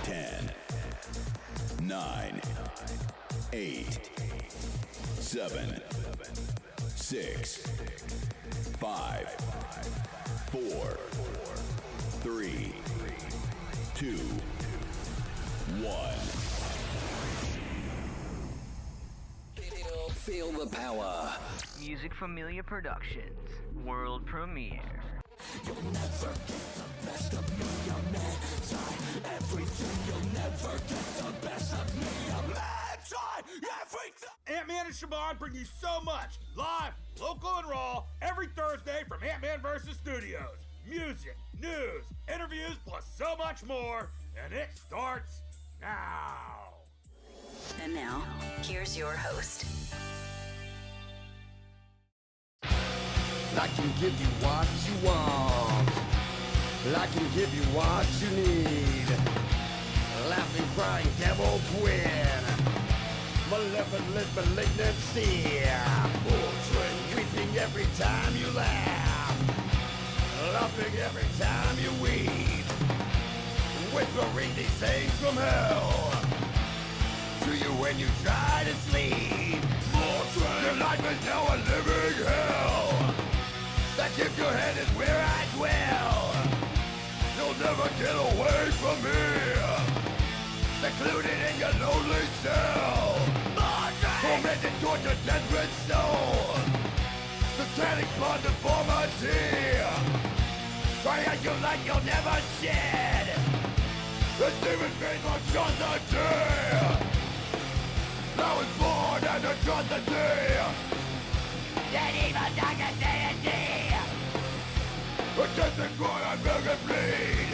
10, 9, 8, 7, 6, 5, 4, 3, 2, 1. Feel the power. Music Familia Productions. World premiere. You'll never get the best of me, I'm anti-everything. You'll never get the best of me, I'm anti-everything. Antman and Shaban bring you so much, live, local, and raw, every Thursday from AntmanVs Studios. Music, news, interviews, plus so much more, and it starts now. And now, here's your host. I can give you what you want. I can give you what you need. Laughing, crying, devil twin. Malevolent malignancy. Portrait weeping every time you laugh. Laughing every time you weep. Whispering these things from hell to you when you try to sleep. Portrait. Your life is now a living hell. That if your head is where I dwell, you'll never get away from me. Secluded in your lonely cell, tormented, tortured, desperate soul. Satanic blood deformity. Triangulate you'll never shed. The demon face on atrocity. Now it's born an atrocity. That evil darkness deity. Against the cry I beg and plead.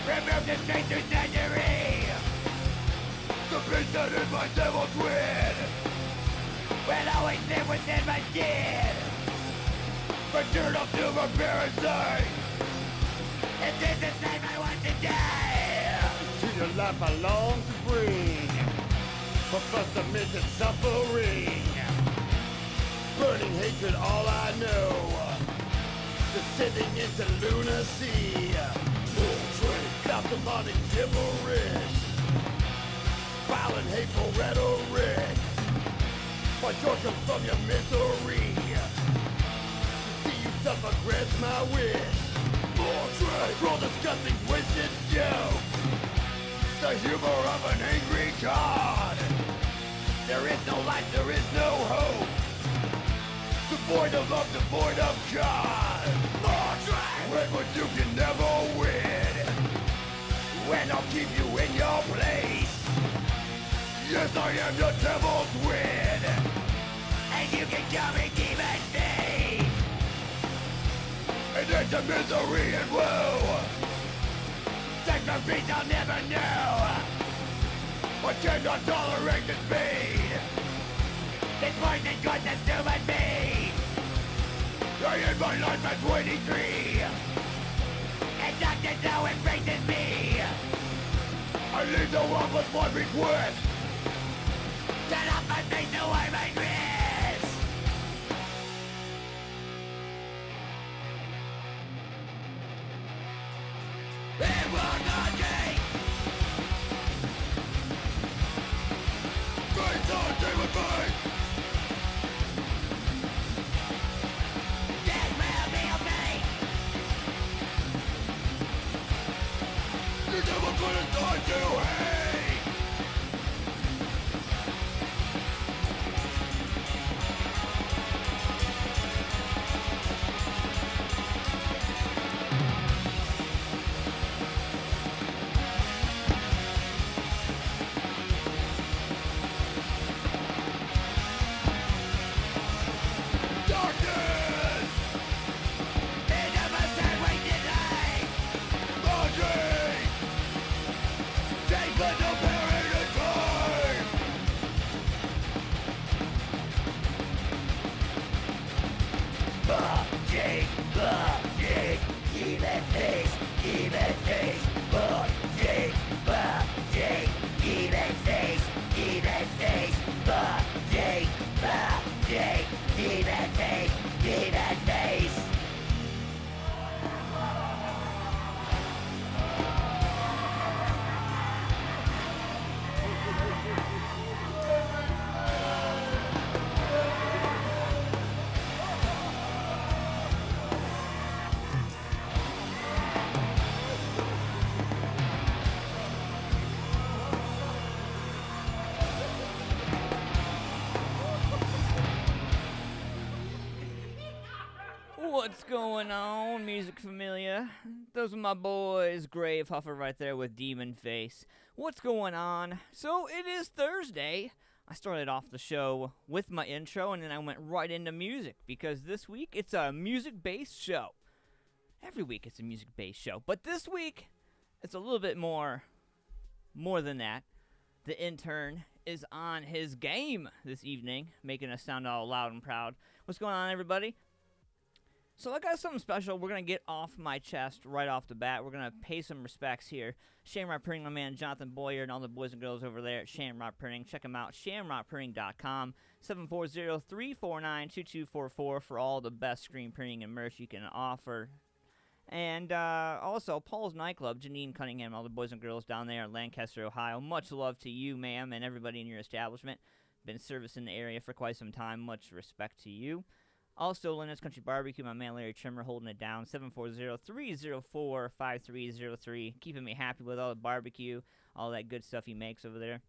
Remove the strength to surgery. The beast that is my devil twin will always live within my skin. Return of silver parasite. It is the same I want to die. To your life I long to bring. For first amid suffering. Burning hatred, all I know. Descending into lunacy. Demonic gibberish. Violent, hateful rhetoric. My joy comes from your misery. To see you suffer grants my wish. A cruel, disgusting, twisted joke. The humor of an angry God. There is no life, there is no hope. Devoid of love, devoid of God. When what you can never win. When I'll keep you in your place. Yes, I am the devil's twin. And you can call me demon face. And into misery and woe. Sex for peace I'll never know. I cannot tolerate this pain. This poison consumes me. I end my life at 23. And doctors now embraces me. I leave the world with one request. Get off my face away my wrist. It will not take. Face on day with me. You're never gonna die to hate. Darkness! It never said we denied. Logic! Take the no period of time! Logic! Logic! Even face! Even face! Logic! Logic! Even face! Even face! Logic! Logic! Even face! Even face! What's going on, Music Familia? Those are my boys, Grave Huffer right there with Demon Face. What's going on? So, it is Thursday. I started off the show with my intro, and then I went right into music, because this week it's a music-based show. Every week it's a music-based show, but this week it's a little bit more than that. The intern is on his game this evening, making us sound all loud and proud. What's going on, everybody? So I got something special we're going to get off my chest right off the bat. We're going to pay some respects here. Shamrock Printing, my man Jonathan Boyer, and all the boys and girls over there at Shamrock Printing. Check them out, shamrockprinting.com, 740-349-2244 for all the best screen printing and merch you can offer. And also, Paul's Nightclub, Janine Cunningham, all the boys and girls down there in Lancaster, Ohio. Much love to you, ma'am, and everybody in your establishment. Been servicing the area for quite some time. Much respect to you. Also, Linus Country Barbecue, my man Larry Trimmer holding it down, 740-304-5303. Keeping me happy with all the barbecue, all that good stuff he makes over there.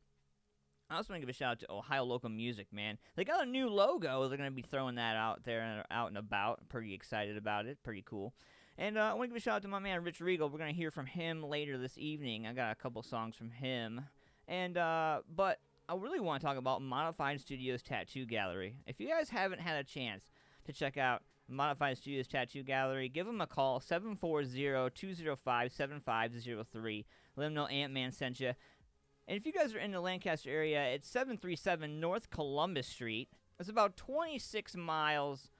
I also want to give a shout out to Ohio Local Music, man. They got a new logo. They're going to be throwing that out there and out and about. Pretty excited about it. Pretty cool. And I want to give a shout out to my man Rich Regal. We're going to hear from him later this evening. I got a couple songs from him. And but I really want to talk about Modified Studios Tattoo Gallery. If you guys haven't had a chance to check out Modified Studios Tattoo Gallery, give them a call, 740-205-7503. Let them know Antman sent you. And if you guys are in the Lancaster area, it's 737 North Columbus Street. It's about 26 miles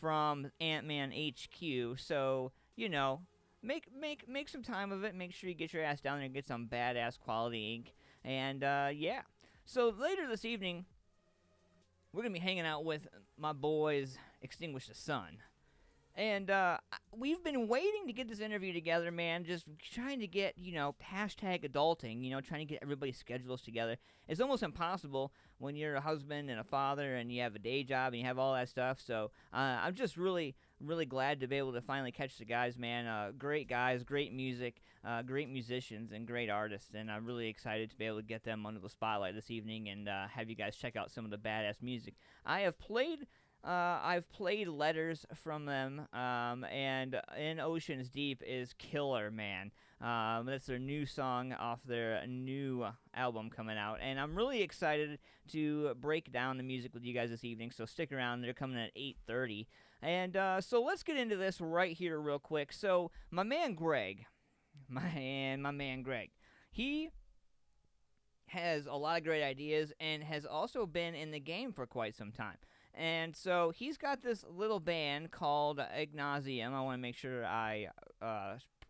from Antman HQ, so, you know, make some time of it. Make sure you get your ass down there and get some badass quality ink. And, yeah. So later this evening, we're going to be hanging out with my boys, Extinguish the Sun. And we've been waiting to get this interview together, man, just trying to get, you know, hashtag adulting, you know, trying to get everybody's schedules together. It's almost impossible when you're a husband and a father and you have a day job and you have all that stuff. So I'm just really glad to be able to finally catch the guys, man. Great guys, great music, great musicians, and great artists. And I'm really excited to be able to get them under the spotlight this evening and have you guys check out some of the badass music. I've played Letters from them, and In Oceans Deep is killer, man. That's their new song off their new album coming out, and I'm really excited to break down the music with you guys this evening, so stick around. They're coming at 8:30, and so let's get into this right here real quick. So my man Greg, he has a lot of great ideas and has also been in the game for quite some time. And so he's got this little band called Ignasium. I want to make sure I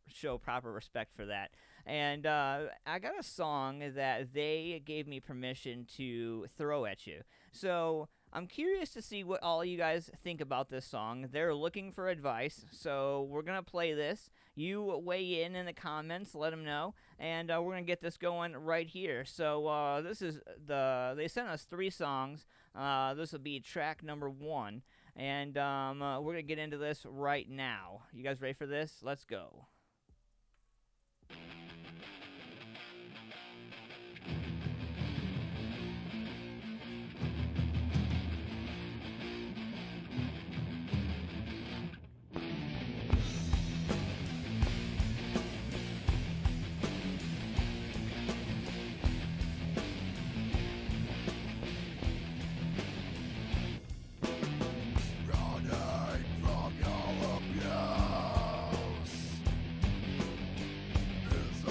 show proper respect for that. And I got a song that they gave me permission to throw at you. So I'm curious to see what all you guys think about this song. They're looking for advice, so we're going to play this. You weigh in the comments, let them know, and we're going to get this going right here. So this is they sent us 3 songs. This will be track number 1, and we're going to get into this right now. You guys ready for this? Let's go. Running from your abuse is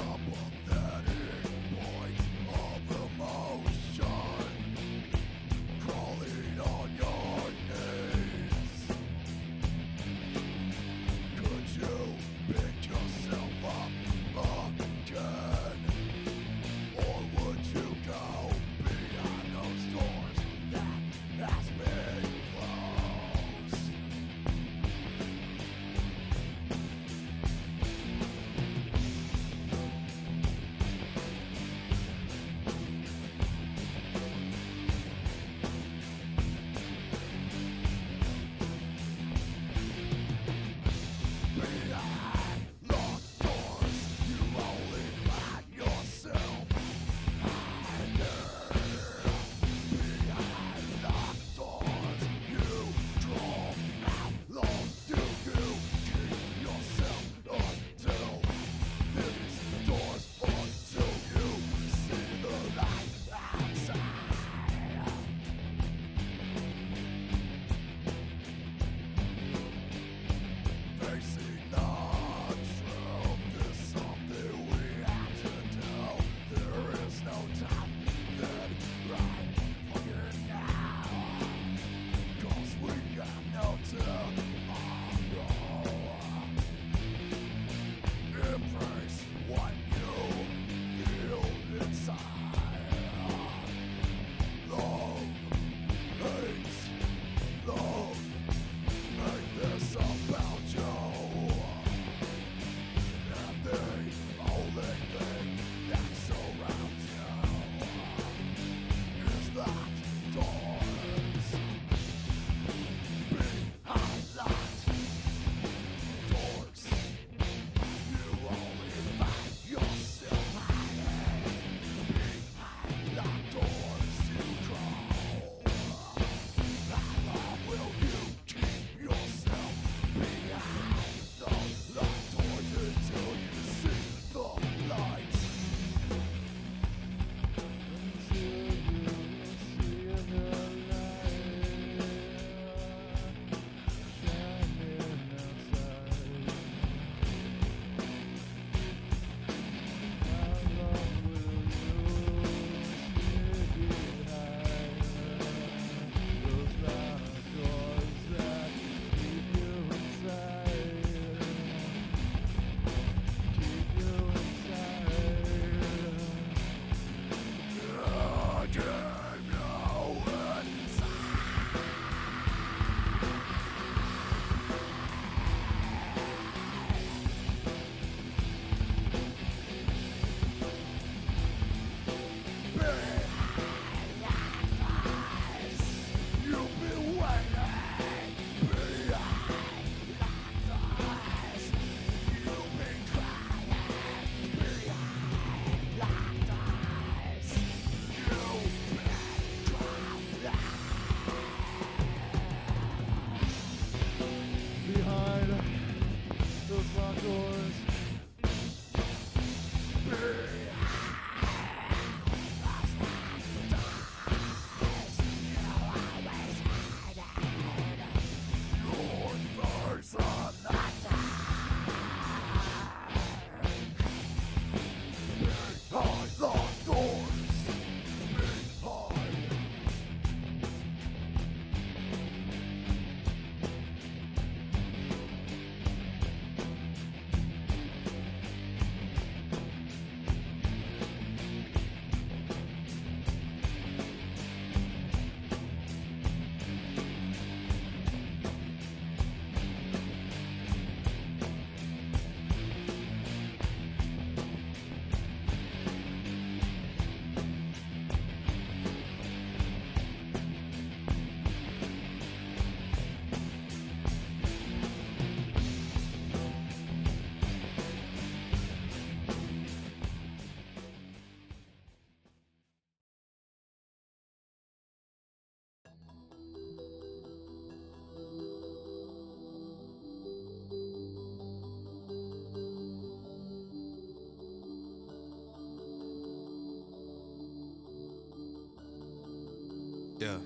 Yeah.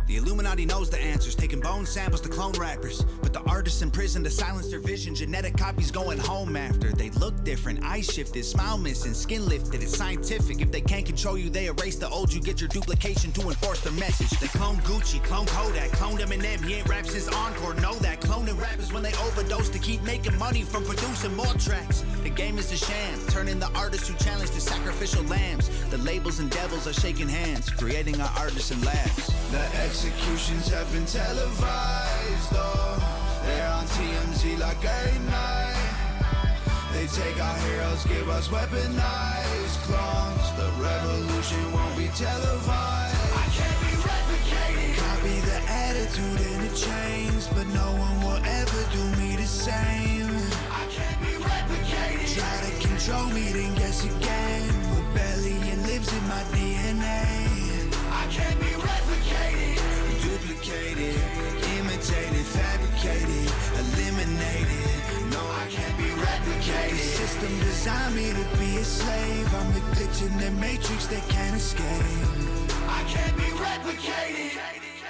The Illuminati knows the answers, taking bone samples to clone rappers. But the artists in prison to silence their vision, genetic copies going home after. They look different, eyes shifted, smile missing, skin lifted. It's scientific. If they can't control you, they erase the old you. Get your duplication to enforce their message. They clone Gucci, clone Kodak, cloned Eminem. He ain't rap since Encore. Know that. Cloning rappers when they overdose to keep making money from producing more tracks. The game is a sham, turning the artists who challenge to sacrificial lambs. The labels and devils are shaking hands, creating our artists in labs. The executions have been televised, oh, they're on TMZ like every night. They take our heroes, give us weaponized clones. The revolution won't be televised. I can't be replicated. Copy the attitude and the chains, but no one will ever do me the same. I can't be replicated. Try to control me, then guess again. Rebellion lives in my DNA. I can't be replicated, duplicated, imitated, fabricated, eliminated. No, I can't be replicated. The system designed me to be a slave. I'm the glitch in the matrix that can't escape. I can't be replicated.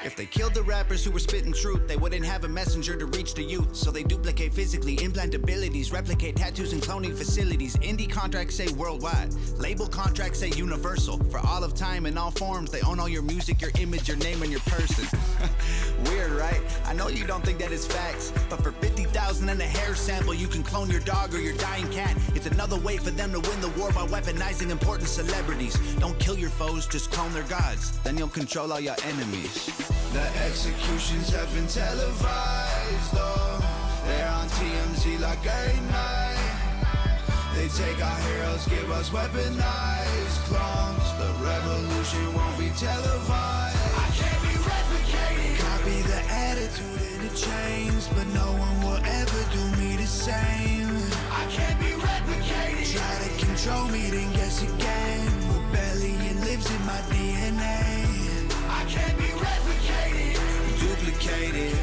If they killed the rappers who were spitting truth, they wouldn't have a messenger to reach the youth. So they duplicate physically, implant abilities, replicate tattoos and cloning facilities. Indie contracts say worldwide, label contracts say universal. For all of time in all forms, they own all your music, your image, your name, and your person. Weird, right? I know you don't think that is facts, but for 50,000 and a hair sample, you can clone your dog or your dying cat. It's another way for them to win the war by weaponizing important celebrities. Don't kill your foes, just clone their gods. Then you'll control all your enemies. The executions have been televised, oh, they're on TMZ like every night. They take our heroes, give us weaponized clones. The revolution won't be televised. I can't be replicated. Copy the attitude and the chains, but no one will ever do me the same. I can't be replicated. Try to control me, then guess again. Rebellion lives in my DNA. I can't be replicated, duplicated,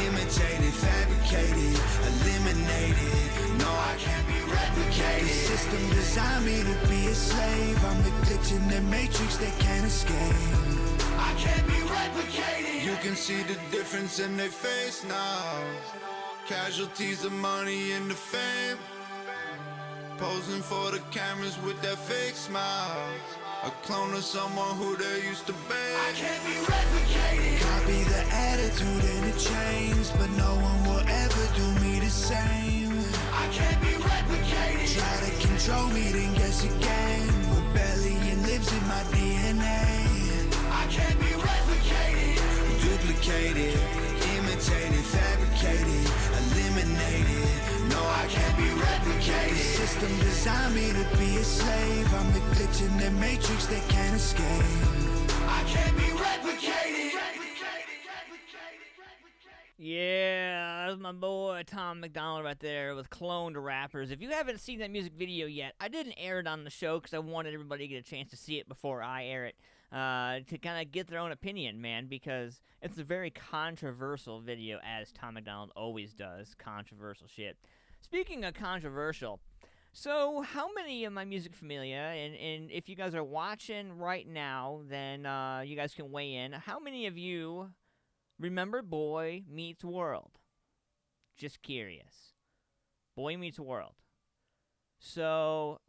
imitated, fabricated, eliminated. No, I can't be replicated. The system designed me to be a slave. I'm the glitch in the matrix that can't escape. I can't be replicated. You can see the difference in their face now. Casualties of money and the fame, posing for the cameras with that fake smile. A clone of someone who they used to be. I can't be replicated. Copy the attitude and the chains, but no one will ever do me the same. I can't be replicated. Try to control me, then guess again. Rebellion lives in my DNA. I can't be replicated, duplicated, imitated, fabricated, eliminated. No, I can't be replicated. The system designed me to be a slave. I'm the glitch in the matrix that can't escape. I can't be replicated. Yeah, that's my boy Tom McDonald right there with cloned rappers. If you haven't seen that music video yet, I didn't air it on the show because I wanted everybody to get a chance to see it before I air it, to kind of get their own opinion, man, because it's a very controversial video, as Tom McDonald always does, controversial shit. Speaking of controversial, so how many of my music familia, and if you guys are watching right now, then you guys can weigh in, how many of you remember Boy Meets World? Just curious. Boy Meets World. So,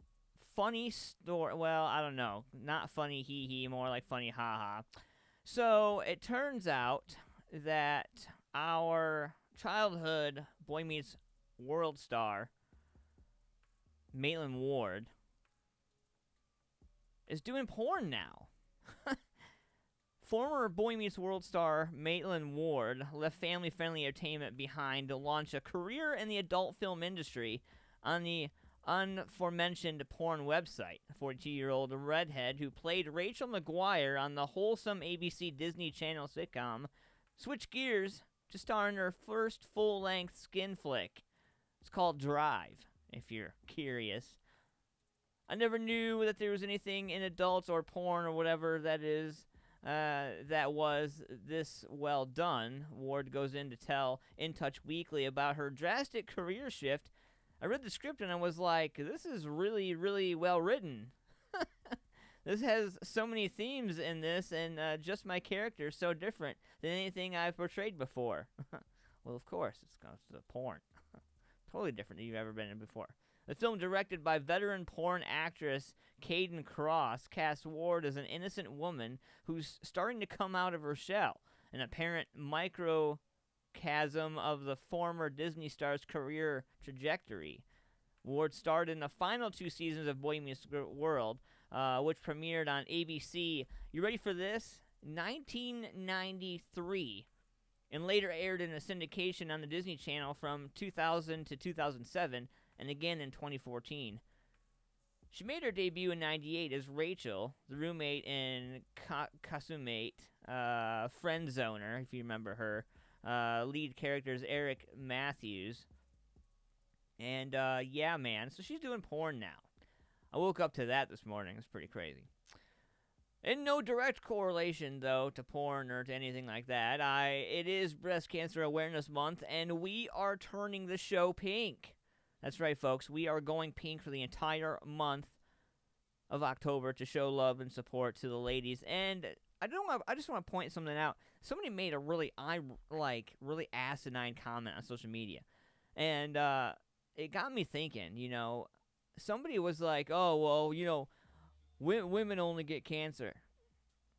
funny story, well, I don't know, not funny hee-hee, more like funny ha-ha. So, it turns out that our childhood Boy Meets World star, Maitland Ward, is doing porn now. Former Boy Meets World star Maitland Ward left family-friendly entertainment behind to launch a career in the adult film industry on the aforementioned porn website. The 42-year-old redhead who played Rachel McGuire on the wholesome ABC Disney Channel sitcom switched gears to star in her first full-length skin flick. It's called Drive, if you're curious. I never knew that there was anything in adults or porn or whatever that is that was this well done. Ward goes in to tell In Touch Weekly about her drastic career shift. I read the script and I was like, this is really, really well written. This has so many themes in this, and just my character is so different than anything I've portrayed before. Well, of course, it's the porn. Totally different than you've ever been in before. The film, directed by veteran porn actress Caden Cross, casts Ward as an innocent woman who's starting to come out of her shell, an apparent microcosm of the former Disney star's career trajectory. Ward starred in the final 2 seasons of Boy Meets World, which premiered on ABC. You ready for this? 1993. And later aired in a syndication on the Disney Channel from 2000 to 2007, and again in 2014. She made her debut in 98 as Rachel, the roommate in Kasumate, Friend Zoner, if you remember her. Lead character is Eric Matthews. And, yeah, man, so she's doing porn now. I woke up to that this morning. It's pretty crazy. In no direct correlation, though, to porn or to anything like that, it is Breast Cancer Awareness Month, and we are turning the show pink. That's right, folks. We are going pink for the entire month of October to show love and support to the ladies. And I just want to point something out. Somebody made a really asinine comment on social media, and it got me thinking. You know, somebody was like, "Oh, well, you know, women only get cancer,"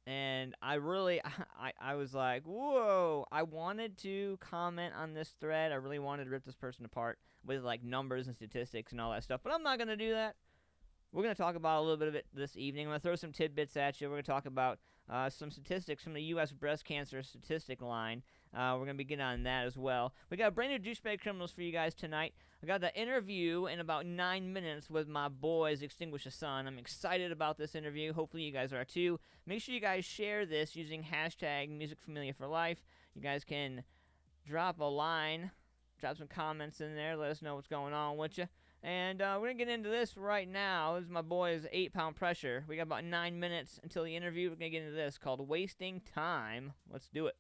and I was like, "Whoa!" I wanted to comment on this thread. I really wanted to rip this person apart with like numbers and statistics and all that stuff, but I'm not gonna do that. We're going to talk about a little bit of it this evening. I'm going to throw some tidbits at you. We're going to talk about some statistics from the U.S. breast cancer statistic line. We're going to begin on that as well. We got brand new Douchebag Criminals for you guys tonight. I got the interview in about 9 minutes with my boys, Extinguish the Sun. I'm excited about this interview. Hopefully you guys are too. Make sure you guys share this using hashtag MusicFamiliaForLife. You guys can drop a line, drop some comments in there. Let us know what's going on with you. And we're going to get into this right now. This is my boy's 8-pound pressure. We got about 9 minutes until the interview. We're going to get into this called Wasting Time. Let's do it.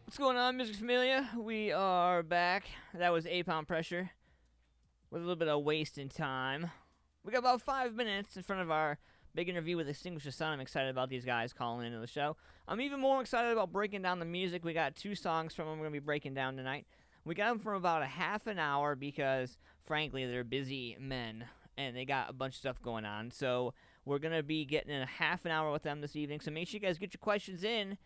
What's going on, Music Familia? We are back. That was 8 Pound Pressure with a little bit of wasting time. We got about 5 minutes in front of our big interview with Extinguish The Sun. I'm excited about these guys calling into the show. I'm even more excited about breaking down the music. We got 2 songs from them we're going to be breaking down tonight. We got them for about a half an hour because, frankly, they're busy men and they got a bunch of stuff going on. So we're going to be getting in a half an hour with them this evening. So make sure you guys get your questions in.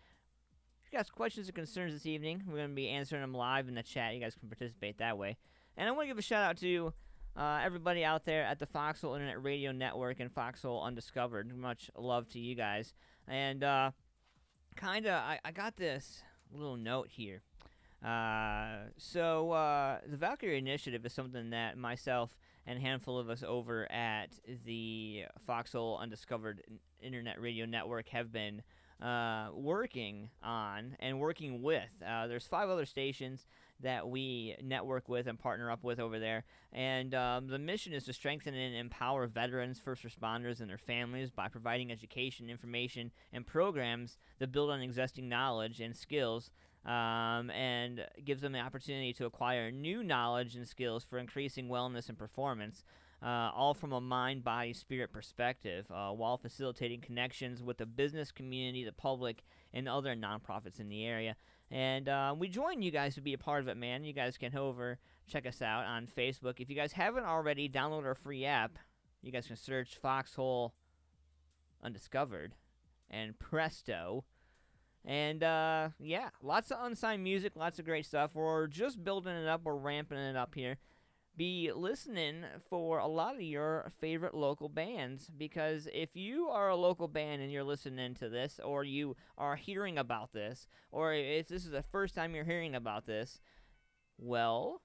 If you guys have questions or concerns this evening, we're going to be answering them live in the chat. You guys can participate that way. And I want to give a shout out to everybody out there at the Foxhole Internet Radio Network and Foxhole Undiscovered. Much love to you guys. And I got this little note here. So the Valkyrie Initiative is something that myself and a handful of us over at the Foxhole Undiscovered Internet Radio Network have been working on and working with. There's 5 other stations that we network with and partner up with over there. And the mission is to strengthen and empower veterans, first responders, and their families by providing education, information, and programs that build on existing knowledge and skills and gives them the opportunity to acquire new knowledge and skills for increasing wellness and performance, all from a mind, body, spirit perspective, while facilitating connections with the business community, the public, and other nonprofits in the area. And we join you guys to be a part of it, man. You guys can check us out on Facebook. If you guys haven't already, download our free app. You guys can search Foxhole Undiscovered, and presto. And, yeah, lots of unsigned music, lots of great stuff. We're just building it up. We're ramping it up here. Be listening for a lot of your favorite local bands, because if you are a local band and you're listening to this, or you are hearing about this, or if this is the first time you're hearing about this, well,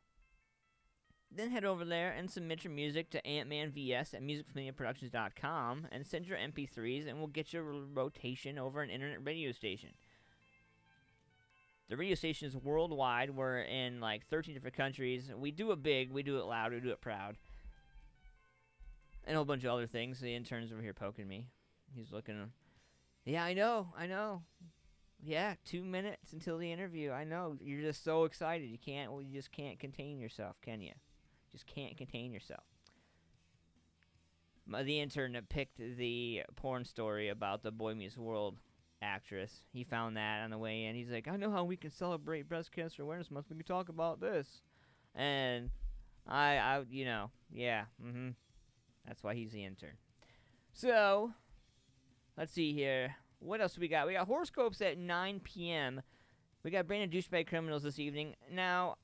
then head over there and submit your music to AntmanVs at musicfamiliaproductions.com and send your MP3s, and we'll get your rotation over an internet radio station. The radio station is worldwide. We're in like 13 different countries. We do it big, we do it loud, we do it proud. And a whole bunch of other things. The intern's over here poking me. He's looking. Yeah, I know. Yeah, 2 minutes until the interview. I know. You're just so excited. You just can't contain yourself, can you? Just can't contain yourself. The intern that picked the porn story about the Boy Meets World actress. He found that on the way in. He's like, I know how we can celebrate Breast Cancer Awareness Month. We can talk about this. And I yeah, that's why he's the intern. So, let's see here. What else do we got? We got Horoscopes at 9 p.m. We got Brand New Douchebag Criminals this evening. Now,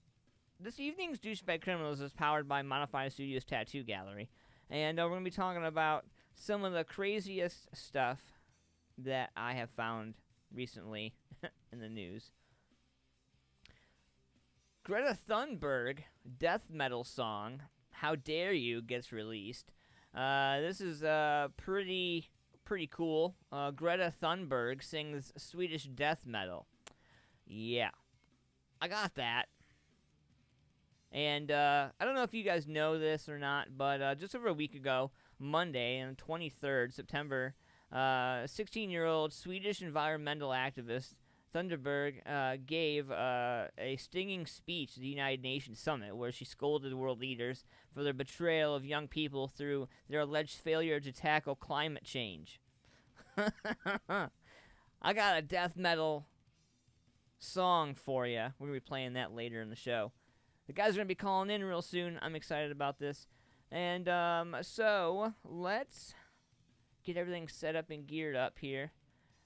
this evening's Douchebag Criminals is powered by Modified Studios Tattoo Gallery. And we're going to be talking about some of the craziest stuff that I have found recently in the news. Greta Thunberg death metal song, How Dare You, gets released. This is pretty cool. Greta Thunberg sings Swedish death metal. Yeah, I got that. And I don't know if you guys know this or not, but just over a week ago, Monday, on the 23rd September, 16-year-old Swedish environmental activist Thunberg gave a stinging speech at the United Nations Summit where she scolded world leaders for their betrayal of young people through their alleged failure to tackle climate change. I got a death metal song for you. We're going to be playing that later in the show. The guys are going to be calling in real soon. I'm excited about this. And so let's get everything set up and geared up here,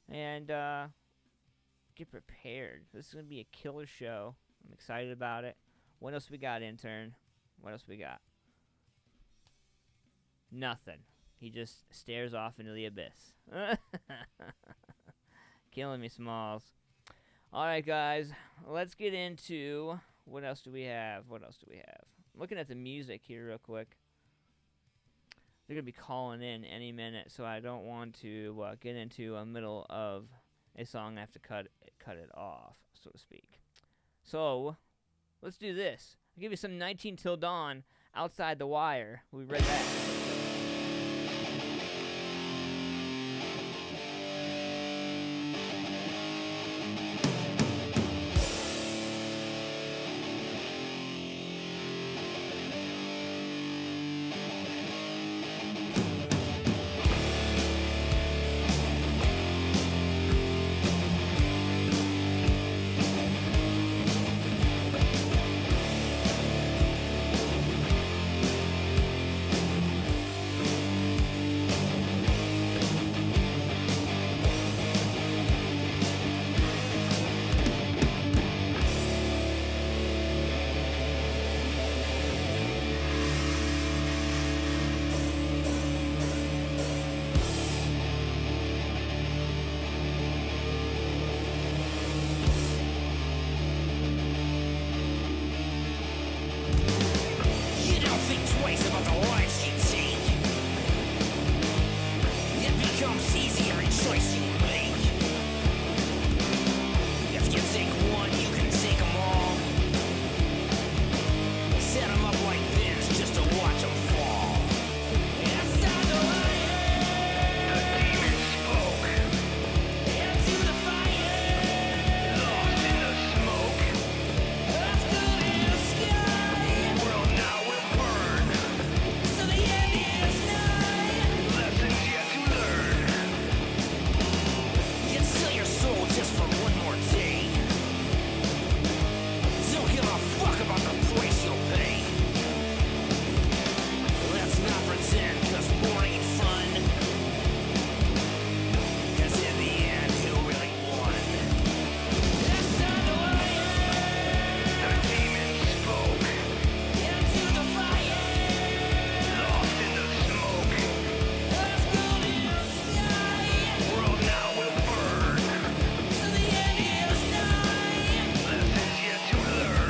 and get prepared. This is going to be a killer show. I'm excited about it. What else we got, intern? What else we got? Nothing. He just stares off into the abyss. Killing me, Smalls. All right, guys. Let's get into... What else do we have? Looking at the music here real quick. They're going to be calling in any minute, so I don't want to get into a middle of a song and have to cut it off, so to speak. So, let's do this. I'll give you some 19 Till Dawn, Outside the Wire. We'll be right back. choice you make. If you take one, you can take them all. Set them up like this just to watch them fall. It's time to lion. The demon spoke. Into the fire. Lost in the smoke. Let's go in the sky. The world now will burn. So the end is nigh. Lessons yet to learn. You'd sell your soul just for one more day. Don't give a fuck about the price you'll pay. Let's not pretend, 'cause war ain't fun. 'Cause in the end, who really won? It's time to lion. The demon spoke. Into the fire. Lost in the smoke. Let's go to the sky. The world now will burn. So the end is nigh. Lessons yet to learn.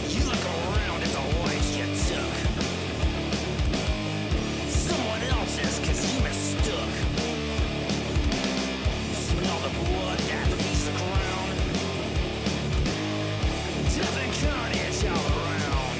You look around at the lives you took. Someone else's, 'cause you mistook. Smell the blood that feeds the ground. Death and carnage all around.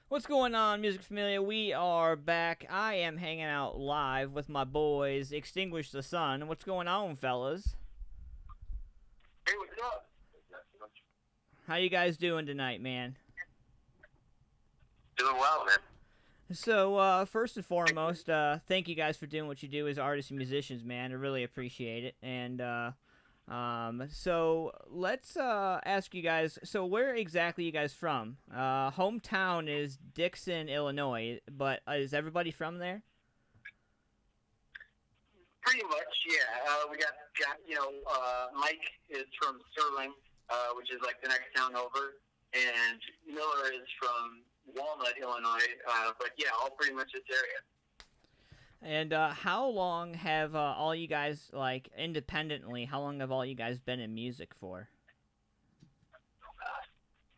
What's going on, Music Familia? We are back. I am hanging out live with my boys, Extinguish the Sun. What's going on, fellas? Hey, what's up? How you guys doing tonight, man? Doing well, man. So, first and foremost, thank you guys for doing what you do as artists and musicians, man. I really appreciate it. And, so let's, ask you guys, so where exactly are you guys from? Hometown is Dixon, Illinois, but is everybody from there? Pretty much, yeah. We got Mike is from Sterling, which is like the next town over, and Miller is from Walnut, Illinois, but yeah, all pretty much this area. And how long have all you guys, like, independently, how long have all you guys been in music for?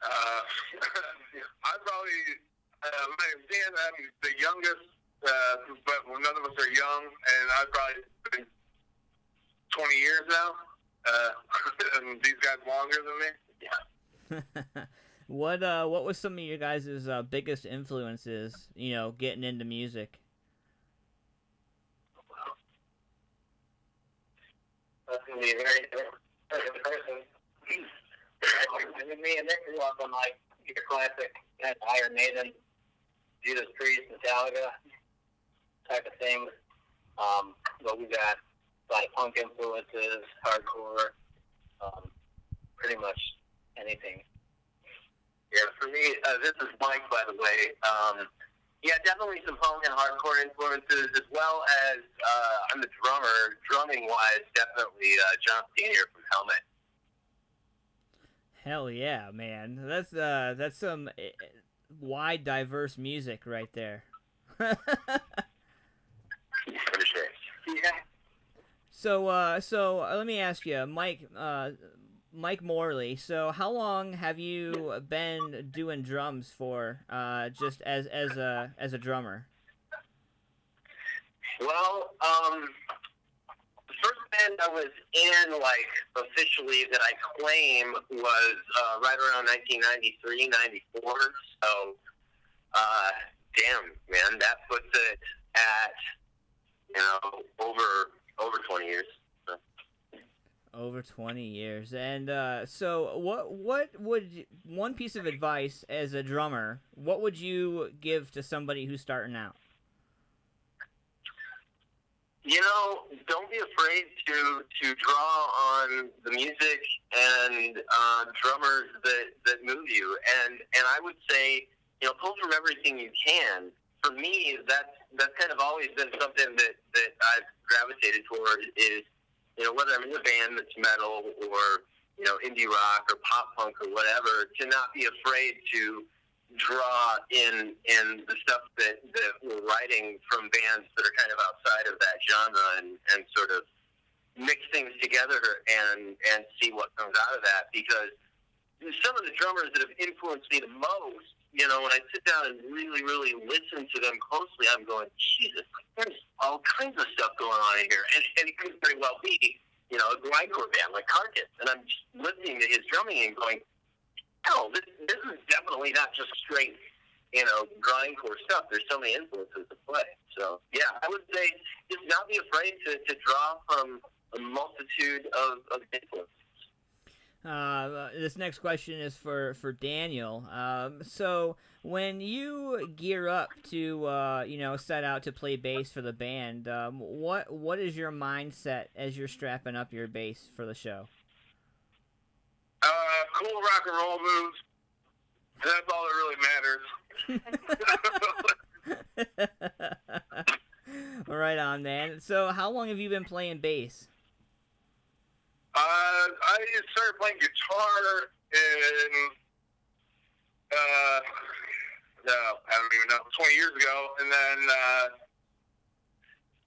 I probably, my name's Dan, I'm the youngest, but none of us are young, and I've probably been 20 years now, and these guys longer than me. Yeah. What was some of your guys' biggest influences, you know, getting into music? That's going to be a very different person. I mean, me and Nick grew up on, like, your classic kind of Iron Maiden, Judas Priest, Metallica type of things. But we got a lot of punk influences, hardcore, pretty much anything. Yeah, for me, this is Mike, by the way. Yeah, definitely some punk and hardcore influences, as well as I'm the drummer. Drumming-wise, definitely John Senior from Helmet. Hell yeah, man. That's some wide, diverse music right there. For sure. Yeah. So let me ask you, Mike Morley. So how long have you been doing drums for? Just as a drummer. Well, the first band I was in, like, officially that I claim was right around 1993, 94. So, damn, man, that puts it at, over 20 years. So. Over 20 years. And so what would one piece of advice as a drummer, what would you give to somebody who's starting out? Don't be afraid to draw on the music and drummers that move you. And I would say, pull from everything you can. For me, that's kind of always been something that I've gravitated toward is, whether I'm in a band that's metal or, indie rock or pop punk or whatever, to not be afraid to draw in the stuff that we're writing from bands that are kind of outside of that genre and sort of mix things together and see what comes out of that. Because some of the drummers that have influenced me the most, when I sit down and really, really listen to them closely, I'm going, Jesus, there's all kinds of stuff going on in here. And it could very well be, a grindcore band like Carcass. And I'm just listening to his drumming and going, no, this is definitely not just straight, grindcore stuff. There's so many influences to play. So, yeah, I would say just not be afraid to draw from a multitude of influences. This next question is for Daniel. So when you gear up to set out to play bass for the band, what is your mindset as you're strapping up your bass for the show? Cool rock and roll moves. That's all that really matters. Right on, man. So how long have you been playing bass? I started playing guitar in, I don't even know, 20 years ago. And then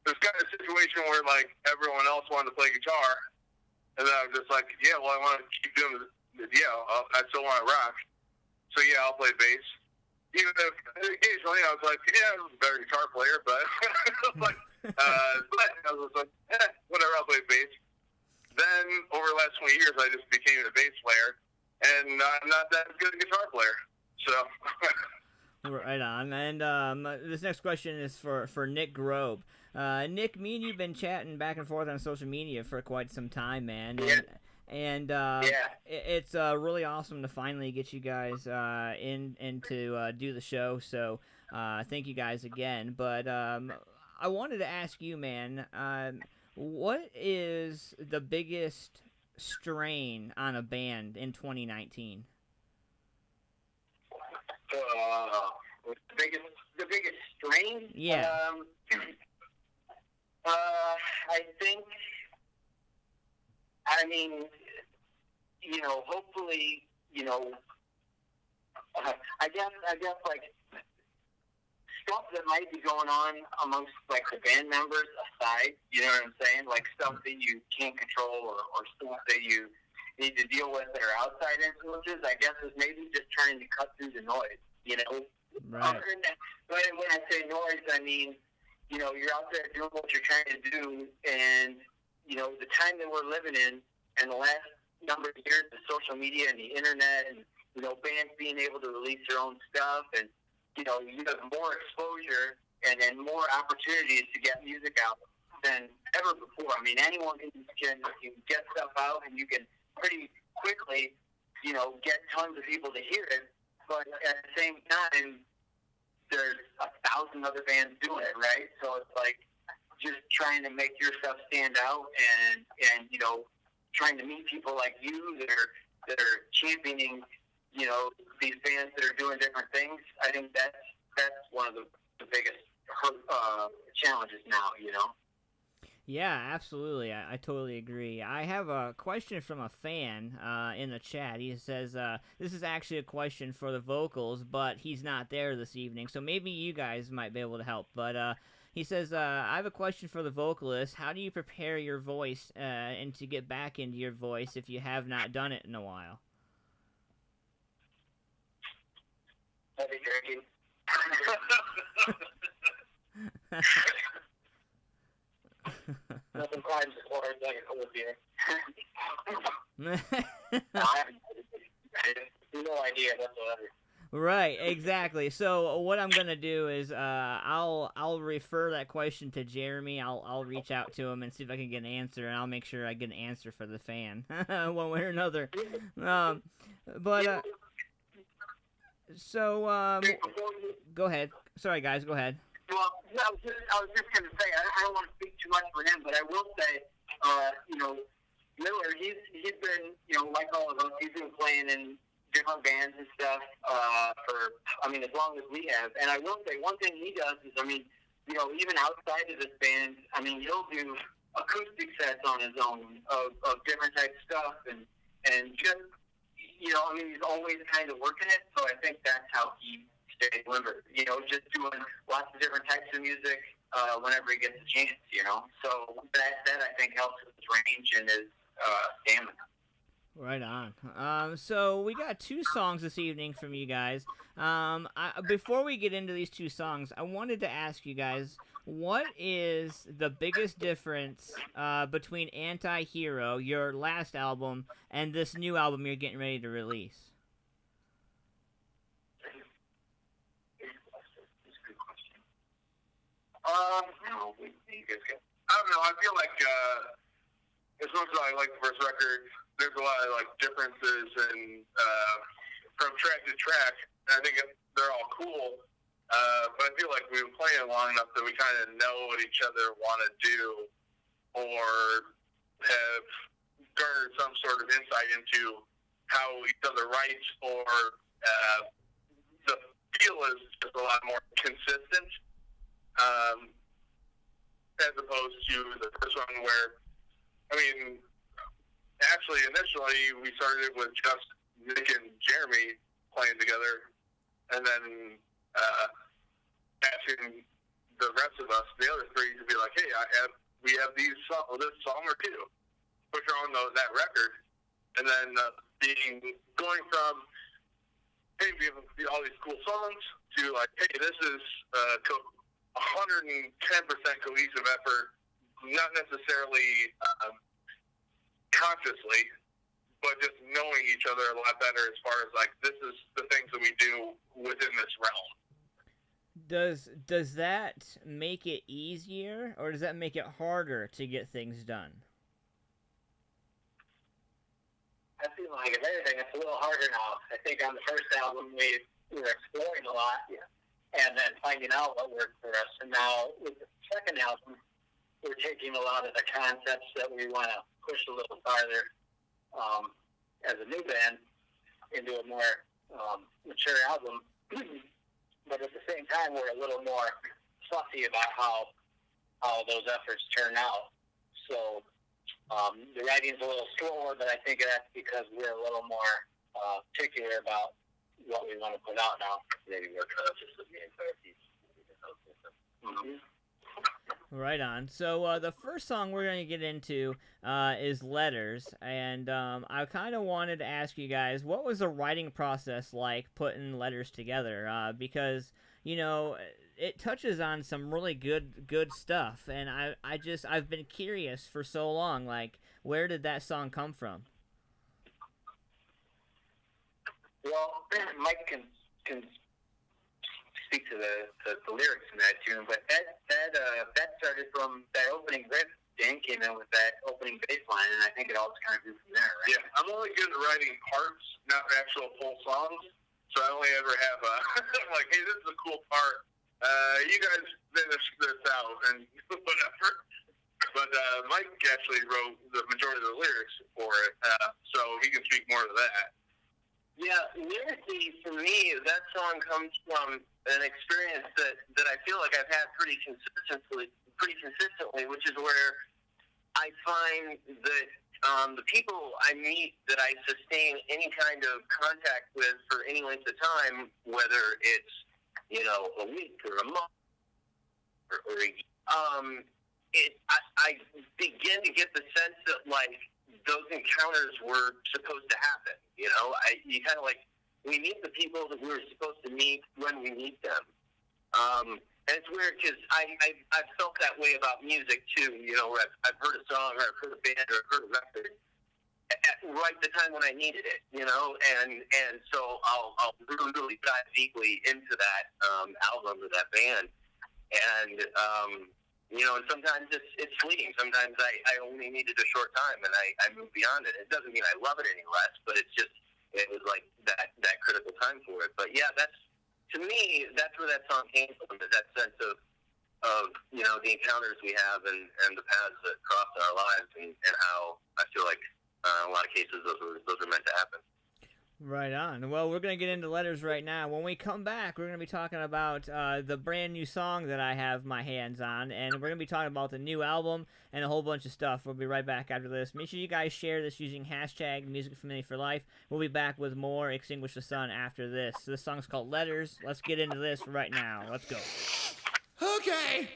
there's kind of a situation where, like, everyone else wanted to play guitar. And then I was just like, yeah, well, I want to keep doing this. Yeah, I still want to rock. So, yeah, I'll play bass. Even if occasionally I was like, yeah, I'm a better guitar player, but but I was like, whatever, I'll play bass. Then, over the last 20 years, I just became a bass player, and I'm not that good a guitar player. So. Right on. And this next question is for Nick Grobe. Nick, me and you've been chatting back and forth on social media for quite some time, man. Yeah. And it's really awesome to finally get you guys in to do the show. So thank you guys again. But I wanted to ask you, man, what is the biggest strain on a band in 2019? The biggest strain? Yeah. Hopefully, I guess like stuff that might be going on amongst like the band members aside, you know what I'm saying? Like stuff that you can't control or stuff that you need to deal with that are outside influences, I guess is maybe just trying to cut through the noise, Right. When I say noise, I mean, you're out there doing what you're trying to do, and, the time that we're living in and the last number of years of social media and the internet and, bands being able to release their own stuff and, you have more exposure and more opportunities to get music out than ever before. I mean, anyone can get stuff out and you can pretty quickly, get tons of people to hear it. But at the same time, there's 1,000 other bands doing it, right? So it's like just trying to make your stuff stand out and trying to meet people like you that are championing, you know, these bands that are doing different things. I think that's one of the biggest challenges now, you know. Yeah, absolutely. I totally agree. I have a question from a fan in the chat. He says, this is actually a question for the vocals, but he's not there this evening, so maybe you guys might be able to help. But he says, I have a question for the vocalist. How do you prepare your voice and to get back into your voice if you have not done it in a while? Heavy drinking. Nothing climbs the floor like a cold beer. I have no idea whatsoever. Right, exactly. So what I'm gonna do is I'll refer that question to Jeremy. I'll reach out to him and see if I can get an answer, and I'll make sure I get an answer for the fan, one way or another. Go ahead. Sorry, guys. Go ahead. Well, I was just going to say, I don't want to speak too much for him, but I will say, you know, Miller, he's been, you know, like all of us, he's been playing in different bands and stuff for, I mean, as long as we have. And I will say, one thing he does is, I mean, you know, even outside of this band, I mean, he'll do acoustic sets on his own of different types of stuff, and just, you know, I mean, he's always kind of working it, so I think that's how he stays limber, you know, just doing lots of different types of music whenever he gets a chance, you know. So that I think helps with his range and his stamina. Right on. So we got 2 songs this evening from you guys. Before we get into these 2 songs, I wanted to ask you guys, what is the biggest difference between Antihero, your last album, and this new album you're getting ready to release? I don't know. I feel like as much as I like the first record, there's a lot of like differences and from track to track. And I think they're all cool, but I feel like we've been playing long enough that we kind of know what each other want to do, or have garnered some sort of insight into how each other writes, or the feel is just a lot more consistent. As opposed to the first one where, I mean, actually initially we started with just Nick and Jeremy playing together, and then asking the rest of us, the other 3, to be like, hey, we have this song or 2, which are on that record, and then going from, hey, we have all these cool songs, to like, hey, this is 110% cohesive effort, not necessarily consciously, but just knowing each other a lot better as far as, like, this is the things that we do within this realm. Does that make it easier, or does that make it harder to get things done? I feel like, if anything, it's a little harder now. I think on the first album, we were exploring a lot. Yeah. And then finding out what worked for us. And now with the second album, we're taking a lot of the concepts that we want to push a little farther as a new band into a more mature album. But at the same time, we're a little more fussy about how those efforts turn out. So the writing's a little slower, but I think that's because we're a little more particular about what we want to put out now. Maybe we're conscious of the entire piece. Right on. So the first song we're going to get into is Letters, and I kind of wanted to ask you guys, what was the writing process like putting Letters together? Because, you know, it touches on some really good stuff, and I've been curious for so long, like, where did that song come from? Well, Mike can speak to the lyrics in that tune, but that started from that opening riff. Dan came in with that opening bass line, and I think it all just kind of grew from there, right? Yeah, I'm only good at writing parts, not actual full songs, so I only ever have I'm like, hey, this is a cool part. You guys finish this out, and whatever. But Mike actually wrote the majority of the lyrics for it, so he can speak more to that. Yeah, lyrically, for me, that song comes from an experience that I feel like I've had pretty consistently, which is where I find that the people I meet that I sustain any kind of contact with for any length of time, whether it's, a week or a month or a year, I begin to get the sense that, like, those encounters were supposed to happen. You kind of we meet the people that we were supposed to meet when we meet them. And it's weird because I've felt that way about music too. Where I've heard a song or I've heard a band or I've heard a record at right the time when I needed it. And so I'll really dive deeply into that album or that band. And and sometimes it's fleeting. Sometimes I only needed a short time, and I moved beyond it. It doesn't mean I love it any less, but it was like that critical time for it. But yeah, to me, that's where that song came from, is that sense of the encounters we have and the paths that cross our lives, and how I feel like in a lot of cases those are meant to happen. Right on. Well, we're going to get into letters right now. When we come back, we're going to be talking about the brand new song that I have my hands on, and we're going to be talking about the new album and a whole bunch of stuff. We'll be right back after this. Make sure you guys share this using hashtag #MusicFamilia4Life. We'll be back with more Extinguish the Sun after this. This song's called Letters. Let's get into this right now. Let's go. Okay.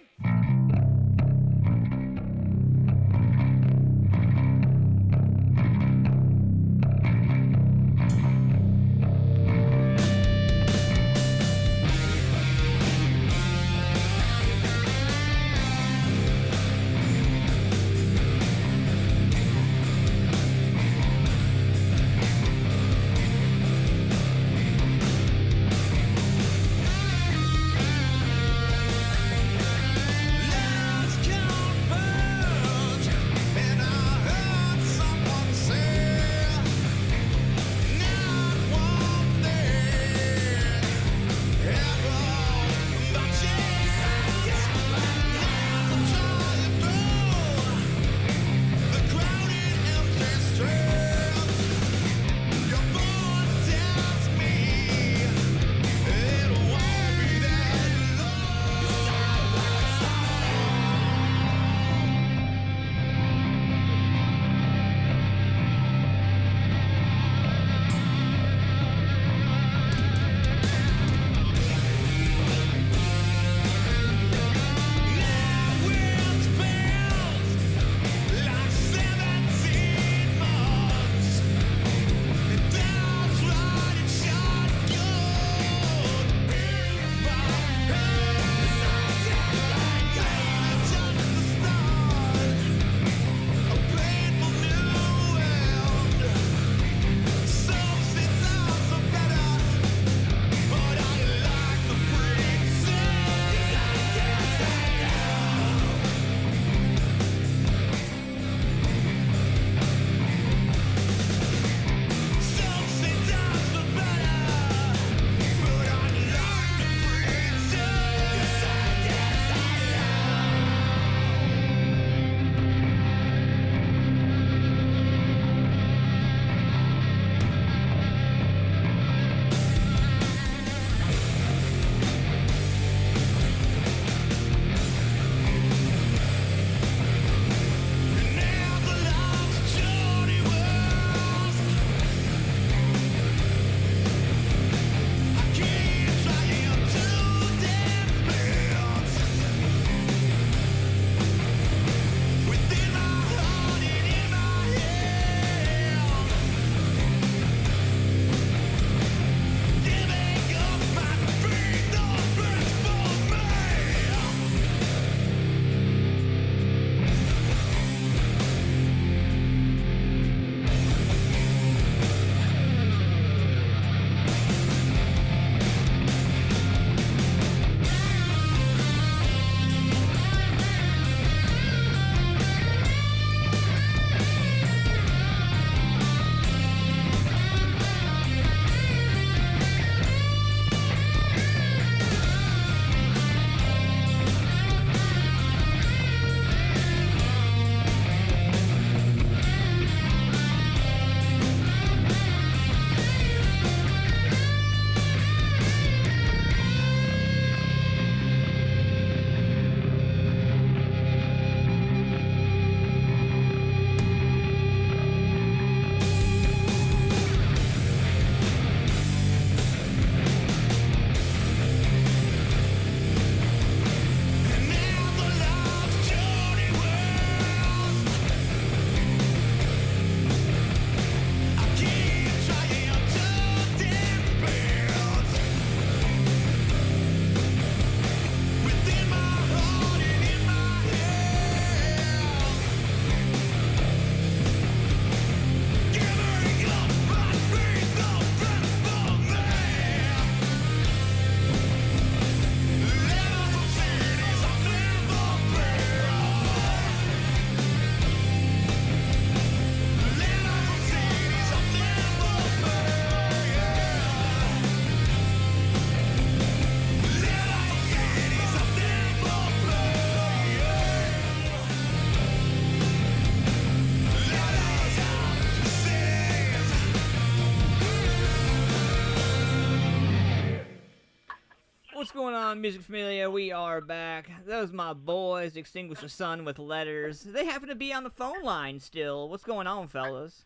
going on, Music Familia? We are back. Those my boys, Extinguish the Sun with Letters. They happen to be on the phone line still. What's going on, fellas?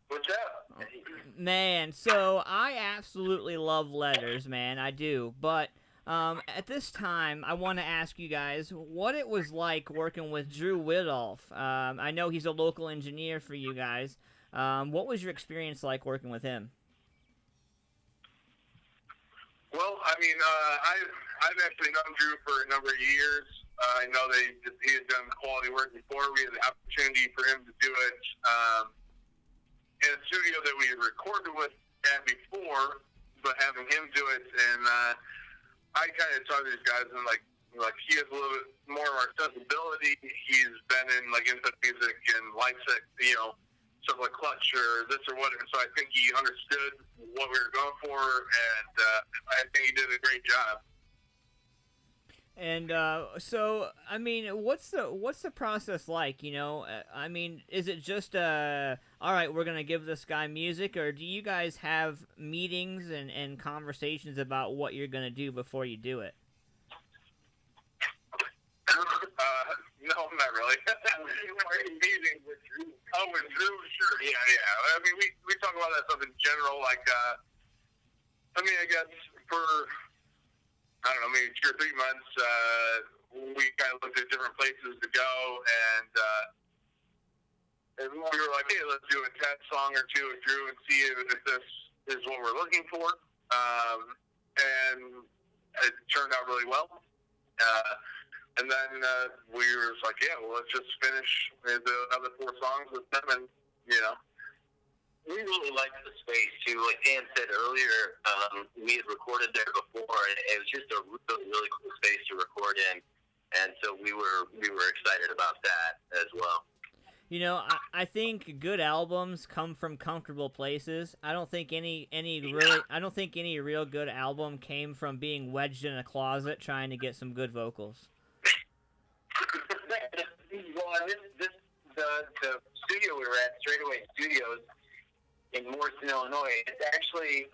What's up? Man, so I absolutely love Letters, man. I do. But at this time, I want to ask you guys what it was like working with Drew Widolf. I know he's a local engineer for you guys. What was your experience like working with him? Well, I mean, I've actually known Drew for a number of years. I know he had done quality work before. We had the opportunity for him to do it in a studio that we had recorded with at before, but having him do it, and I kind of saw these guys and like he has a little bit more of our sensibility. He's been in like input music and likes it, stuff like Clutch or this or whatever. So I think he understood what we were going for, and I think he did a great job. And so, I mean, what's the process like? I mean, is it just all right, we're gonna give this guy music, or do you guys have meetings and conversations about what you're gonna do before you do it? No, not really. Meetings with Drew. Oh, with Drew, sure. Yeah. I mean, we talk about that stuff in general. Like, I guess for, I don't know, maybe 2 or 3 months, we kind of looked at different places to go, and we were like, hey, let's do a test song or two with Drew and see if this is what we're looking for. And it turned out really well. And then we were just like, yeah, well, let's just finish the other 4 songs with them, and, We really liked the space, too. Like Dan said earlier, we had recorded there before, and it was just a really, really cool space to record in. And so we were excited about that as well. I think good albums come from comfortable places. I don't think any real good album came from being wedged in a closet trying to get some good vocals. Well, the studio we were at, Straightaway Studios in Morrison, Illinois, it's actually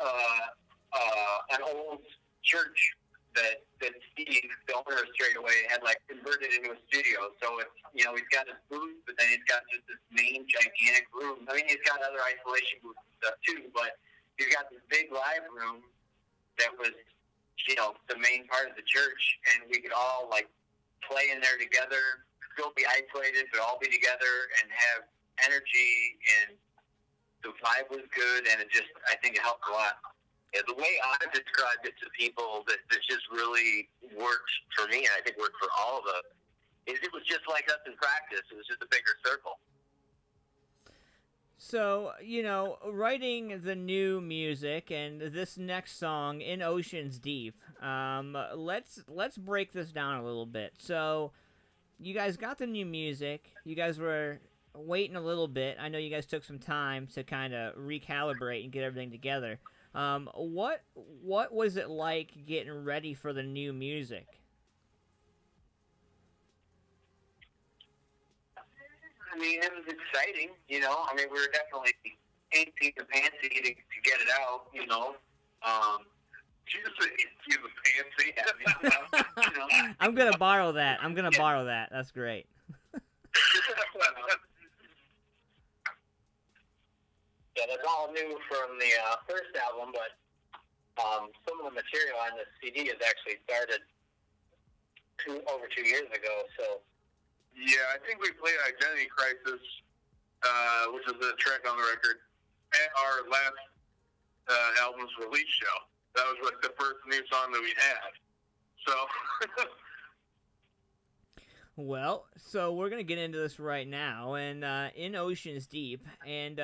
an old church that Steve, the owner of Straightaway, had converted into a studio. So it's he's got his booth, but then he's got just this main gigantic room. I mean, he's got other isolation booths and stuff too, but he's got this big live room that was the main part of the church, and we could all play in there together, still be isolated, but all be together and have energy, and the vibe was good, and I think it helped a lot. Yeah, the way I've described it to people that just really worked for me, and I think worked for all of us, is it was just like us in practice. It was just a bigger circle. So, writing the new music and this next song, In Oceans Deep, let's break this down a little bit. So, you guys got the new music. You guys were waiting a little bit. I know you guys took some time to kind of recalibrate and get everything together. What was it like getting ready for the new music? I mean, it was exciting, I mean, we were definitely antsy and pantsy to get it out, Did you just say antsy and pantsy? I'm going to borrow that. That's great. Yeah, that's all new from the first album, but some of the material on the CD has actually started over 2 years ago, so... Yeah, I think we played Identity Crisis, which is a track on the record, at our last album's release show. That was the first new song that we had. So... Well, so we're going to get into this right now, and In Oceans Deep, and,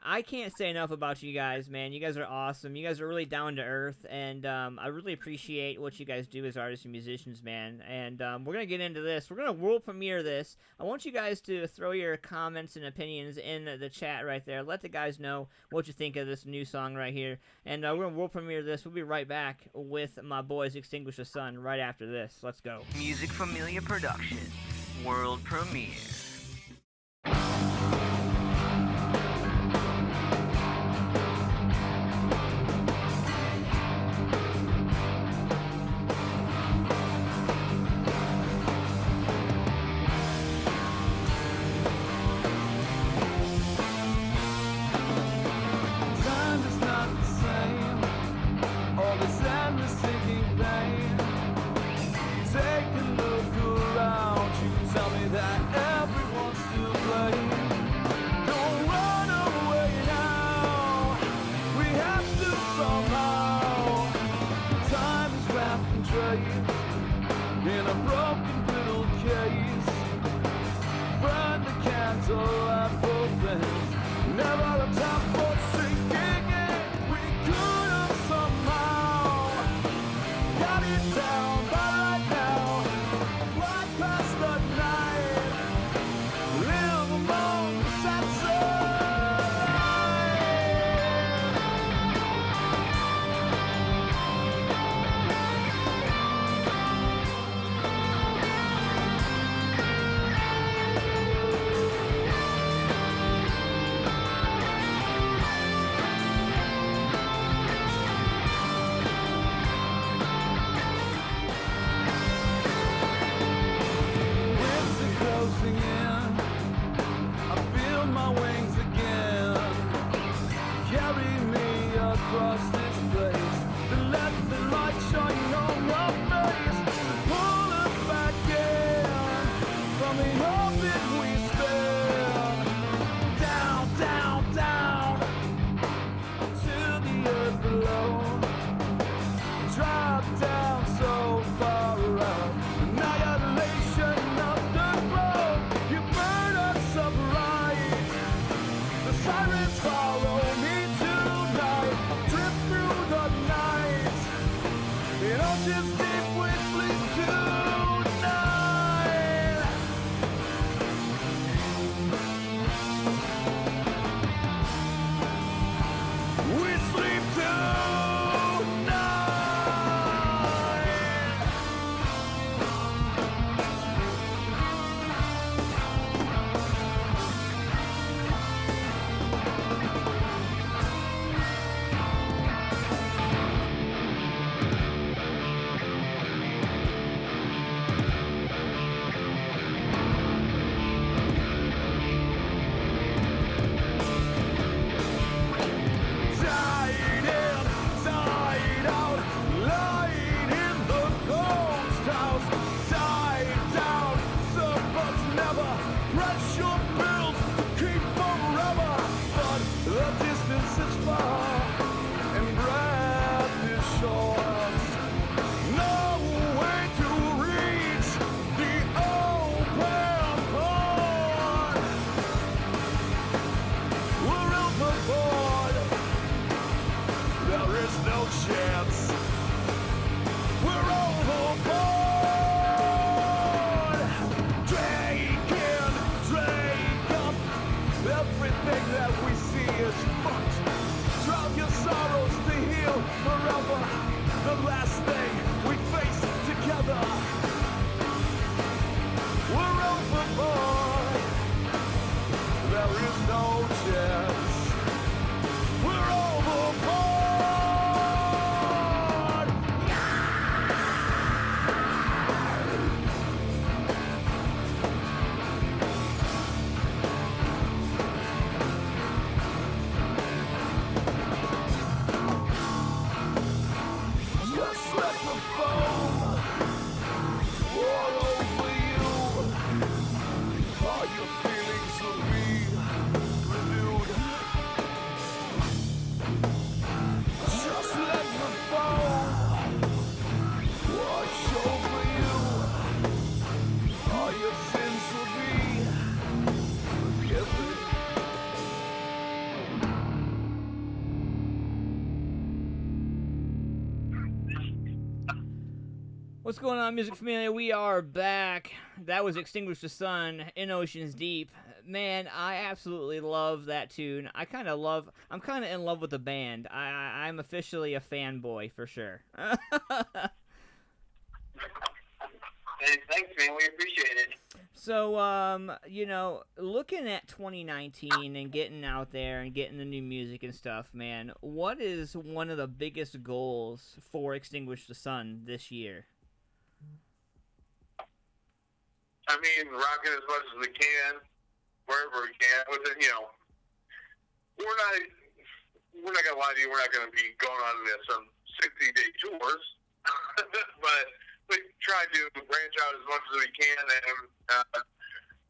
I can't say enough about you guys, man. You guys are awesome. You guys are really down to earth, and I really appreciate what you guys do as artists and musicians, man. And we're going to get into this. We're going to world premiere this. I want you guys to throw your comments and opinions in the chat right there. Let the guys know what you think of this new song right here. And we're going to world premiere this. We'll be right back with my boys Extinguish the Sun right after this. Let's go. Music Familia Production, world premiere. this sinking pain. Take a look around you, tell me that everyone's to blame. Don't run away now, we have to somehow. Time is wrapped in trays, in a broken little case. Burn the candle at both ends, never a time for sinking in. We could have somehow got it down by right now. Fly past the night, live among the sunset. Winds are closing in, I feel my wings again. Carry me across this place, then let the light shine on your face. Pull us back in from the orbit we spin. Down, down, down to the earth below. Drop down so far out, annihilation of the globe. You burn us up right, the sirens follow me tonight. Drift through the night, in oceans deep we sleep tonight. We sleep tonight. Died in, died out, lying in the ghost house. Died down, surface never, pressure builds to keep forever. But the distance is far, and breath is short. No way to reach the open port. We're overboard, there is no chance. We're overboard. Drink in, drink up. Everything that we see is fucked. Drown your sorrows to heal forever. The last thing we face together. We're overboard. There is no chance. We're overboard. Just let the foam roll over you. All your feelings will be renewed. Just let the foam wash over you. All your sins will be forgiven. What's going on, Music Familia? We are back. That was Extinguish the Sun in Oceans Deep. Man, I absolutely love that tune. I'm kind of in love with the band. I'm officially a fanboy for sure. Hey, thanks, man. We appreciate it. So, looking at 2019 and getting out there and getting the new music and stuff, man, what is one of the biggest goals for Extinguish the Sun this year? I mean, rocking as much as we can, wherever we can. With it, we're not gonna lie to you. We're not gonna be going on some 60-day tours. but we try to branch out as much as we can, and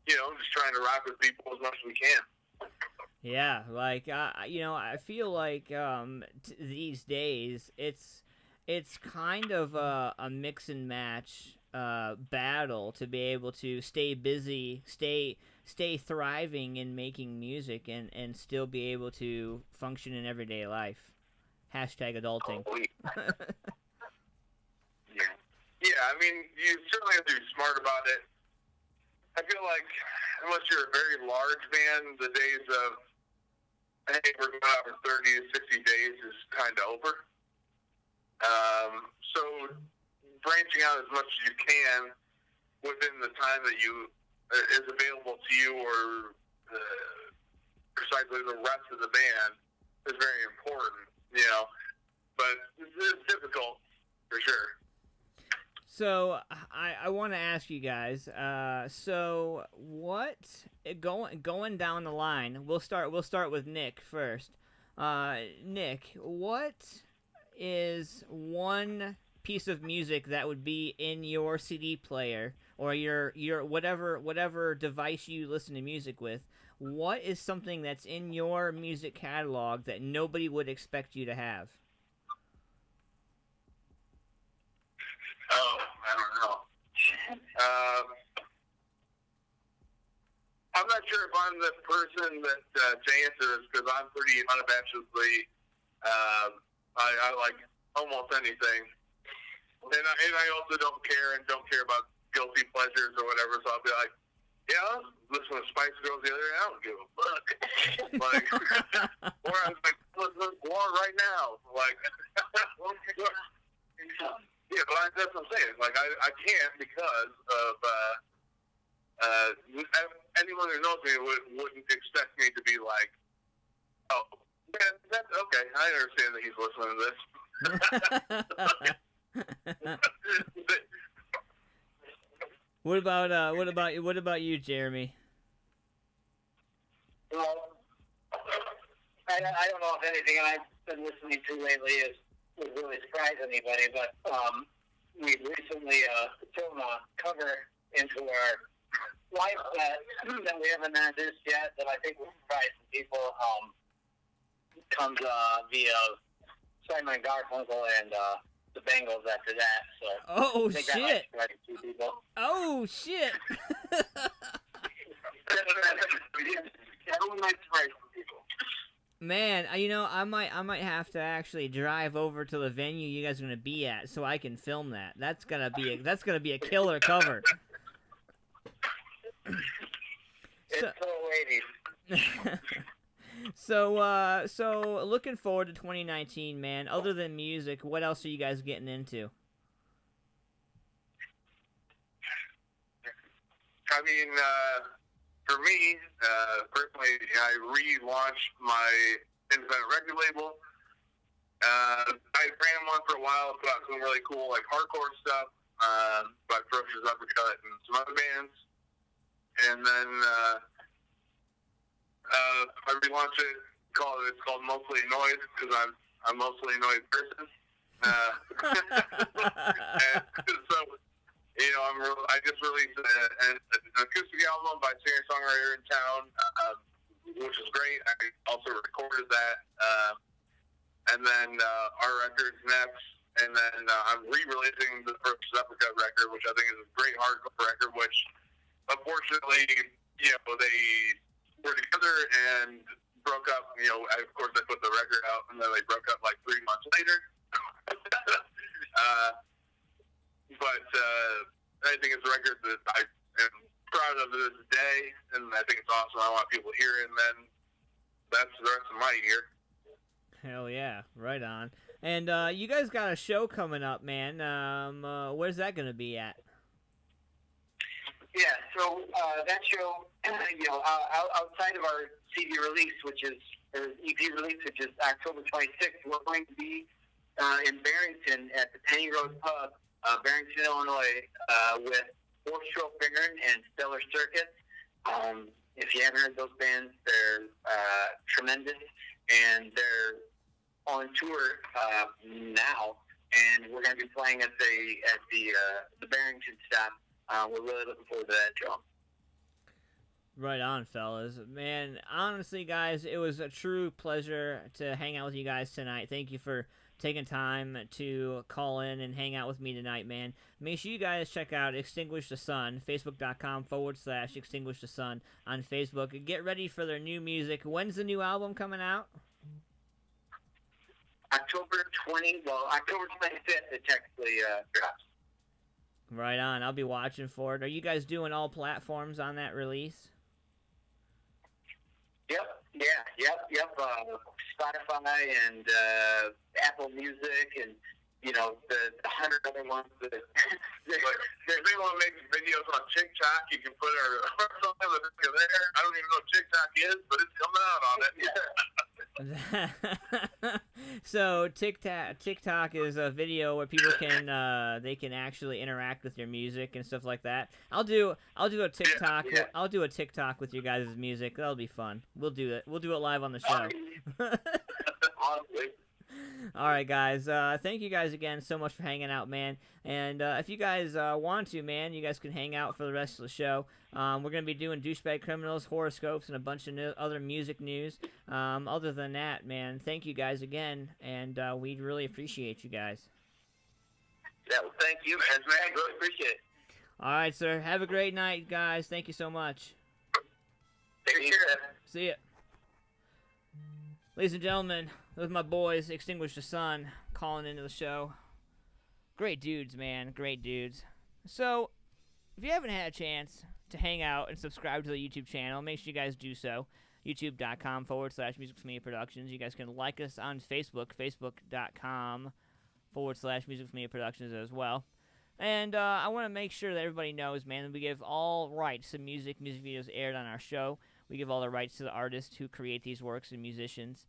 just trying to rock with people as much as we can. Yeah, like I feel like these days it's kind of a mix and match battle to be able to stay busy, stay thriving in making music, and still be able to function in everyday life. #adulting. Yeah, I mean, you certainly have to be smart about it. I feel like unless you're a very large band, the days of, hey, we're going out for 30 to 60 days is kind of over. So branching out as much as you can within the time that is available to you, or precisely the rest of the band, is very important, But it's difficult, for sure. So I want to ask you guys. So what going down the line? We'll start with Nick first. Nick, what is one piece of music that would be in your CD player or your whatever device you listen to music with? What is something that's in your music catalog that nobody would expect you to have? Oh, I don't know. I'm not sure if I'm the person that to answer this, because I'm pretty unabashedly, I like almost anything. And I also don't care about guilty pleasures or whatever, so I'll be like, yeah, I was listening to Spice Girls the other day, I don't give a fuck. Like, or I was like, listen to War right now. Like, yeah, but that's what I'm saying. Like, I can't because of anyone who knows me wouldn't expect me to be like, oh, yeah, that's okay. I understand that he's listening to this. What about you, Jeremy? Well, I don't know if anything I've been listening to lately would really surprise anybody, but we recently thrown a cover into our live set that we haven't introduced yet that I think will surprise some people. Comes via Simon and Garfunkel and the Bengals after that. So oh I think shit! that might surprise a few people. Oh shit! Everyone might surprise some people. Man, I might have to actually drive over to the venue you guys are gonna be at so I can film that. That's gonna be a killer cover. It's so waiting. So looking forward to 2019, man. Other than music, what else are you guys getting into? I mean, for me, personally, I relaunched my independent record label. I ran one for a while, put out some really cool, like, hardcore stuff, by Ferocious Uppercut and some other bands. And then, I relaunched it. It's called Mostly Annoyed, because I'm a mostly annoyed person. And so, I just released an acoustic album by a singer-songwriter in town, which is great. I also recorded that. And then our record's next. And then I'm re-releasing the Ferocious Uppercut record, which I think is a great hardcore record, which, unfortunately, they were together and broke up. Of course, I put the record out, and then they broke up like 3 months later. But I think it's a record that I am proud of to this day, and I think it's awesome. I want people to hear it, and then that's the rest of my year. Hell yeah, right on. And you guys got a show coming up, man. Where's that going to be at? Yeah, so that show, outside of our CD release, or EP release, which is October 26th, we're going to be in Barrington at the Penny Road Pub, Barrington, Illinois, with Four Stroke Fingering and Stellar Circuit. If you haven't heard those bands, they're tremendous, and they're on tour now and we're going to be playing at the Barrington stop. We're really looking forward to that show. Right on, fellas. Man, honestly, guys, it was a true pleasure to hang out with you guys tonight. Thank you for taking time to call in and hang out with me tonight, man. Make sure you guys check out Extinguish the Sun, facebook.com/Extinguish the Sun on Facebook. Get ready for their new music. When's the new album coming out? October 25th, it technically drops. Right on. I'll be watching for it. Are you guys doing all platforms on that release? Yep. Spotify and Apple Music and, the 100 other ones. If they want to make videos on TikTok, you can put something there. I don't even know what TikTok is, but it's coming out on it. So TikTok is a video where people can actually interact with your music and stuff like that. I'll do a TikTok. Yeah. I'll do a TikTok with your guys' music. That'll be fun. We'll do it. We'll do it live on the show. Honestly. All right, guys. Thank you guys again so much for hanging out, man. And if you guys want to, man, you guys can hang out for the rest of the show. We're going to be doing Douchebag Criminals, Horoscopes, and a bunch of other music news. Other than that, man, thank you guys again, and we really appreciate you guys. Yeah, well, thank you, man. Really appreciate it. All right, sir. Have a great night, guys. Thank you so much. Take care. See ya. Ladies and gentlemen, with my boys, Extinguish the Sun, calling into the show. Great dudes, man. Great dudes. So, if you haven't had a chance to hang out and subscribe to the YouTube channel, make sure you guys do so. YouTube.com/Music Familia Productions. You guys can like us on Facebook, Facebook.com/Music Familia Productions as well. And I want to make sure that everybody knows, man, that we give all rights to music videos aired on our show. We give all the rights to the artists who create these works and musicians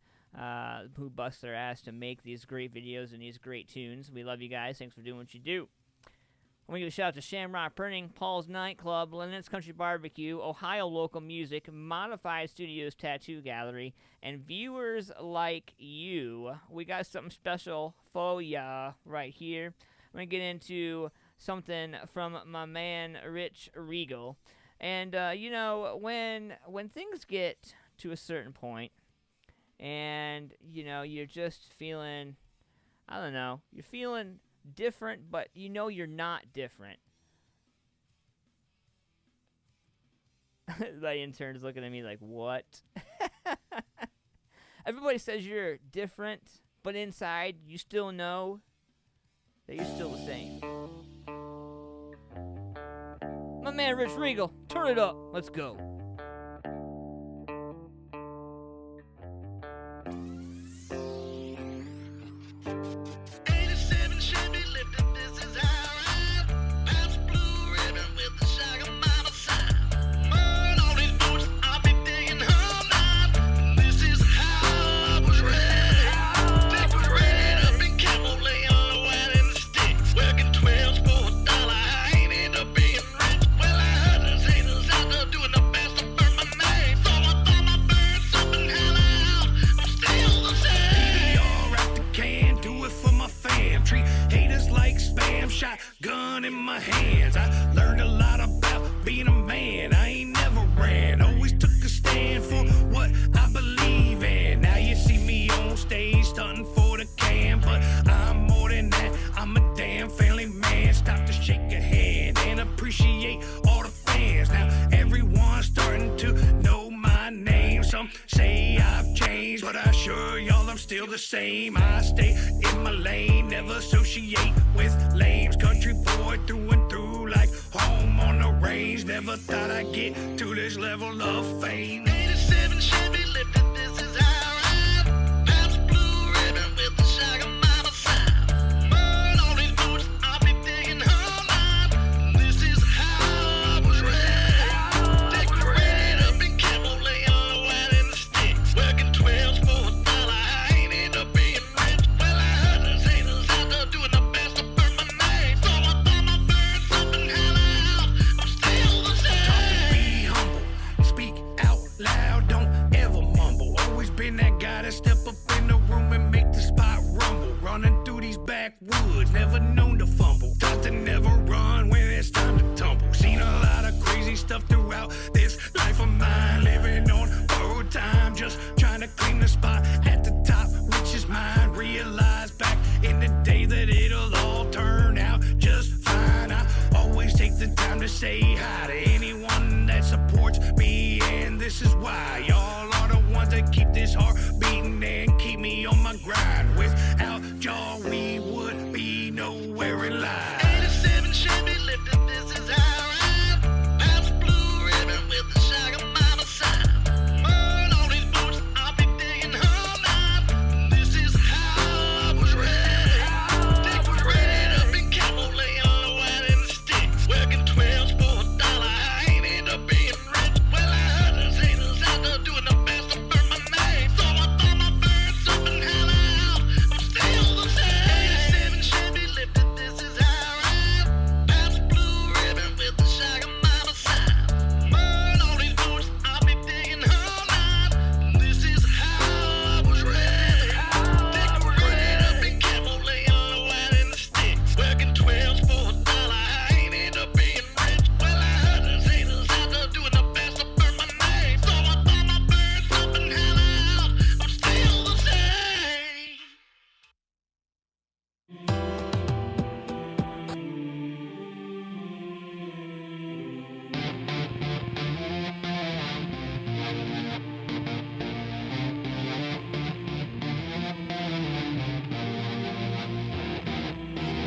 who bust their ass to make these great videos and these great tunes. We love you guys. Thanks for doing what you do. I want to give a shout out to Shamrock Printing, Paul's Nightclub, Lynette's Country Barbecue, Ohio Local Music, Modified Studios Tattoo Gallery, and viewers like you. We got something special for ya right here. I'm going to get into something from my man, Rich Regal. And, when things get to a certain point and, you're just feeling, you're feeling different, but you're not different. The intern's looking at me like, what? Everybody says you're different, but inside you still know that you're still the same. My man Rich Regal, turn it up. Let's go. Gun in my hands. I learned a lot about being a man. I ain't never ran. Always took a stand for what I believe in. Now you see me on stage stunting for the cam, but I'm more than that. I'm a damn family man. Stop to shake a hand and appreciate all the fans. Now everyone's starting to know my name. Some say I've changed, but I assure y'all I'm still the same. I stay in my lane, never associate with lames. Country boy through and through, like home on the range. Never thought I'd get to this level of fame. 87 Chevy lifted, this is how I ride. Bounce blue ribbon with the shotgun by my side. Mud on these boots, I'll be digging all night. This is how I was raised. Decorated up in camo, laying on the white and the sticks. Working 12s for $1, I ain't end up being rich. Well, I heard there's haters out there doing the best to burn my name. So I thought I'd burn something hell out. I'm still the same. Talk to be humble, speak out loud. say hi to anyone that supports me, and this is why y'all are the ones that keep this heart beating and keep me on my grind. Without y'all, we would be nowhere in life. 87 Chevy lifted, this is how I ride. Past blue ribbon with the Shagger Mama sign. Burn all these boots, I'll be digging all night. This is how I was ready. Dick was ready to be camel, laying low out in the sticks. Working 12s for $1, I ain't end up being rich. Well, I heard there's haters out there doing the best to burn my name. So I thought my burn something hell out. I'm still the same. 87 Chevy lifted, this is how I ride. Past blue ribbon with the Shagger Mama sign. Burn all these boots, I'll be digging all night. This is how I was ready. Dick was ready to be camel, laying low out in the sticks. Working 12s for $1, I ain't end up being rich. Well, I heard there's haters out there doing the best to burn my name. So I thought my burn something hell out. I'm still the same.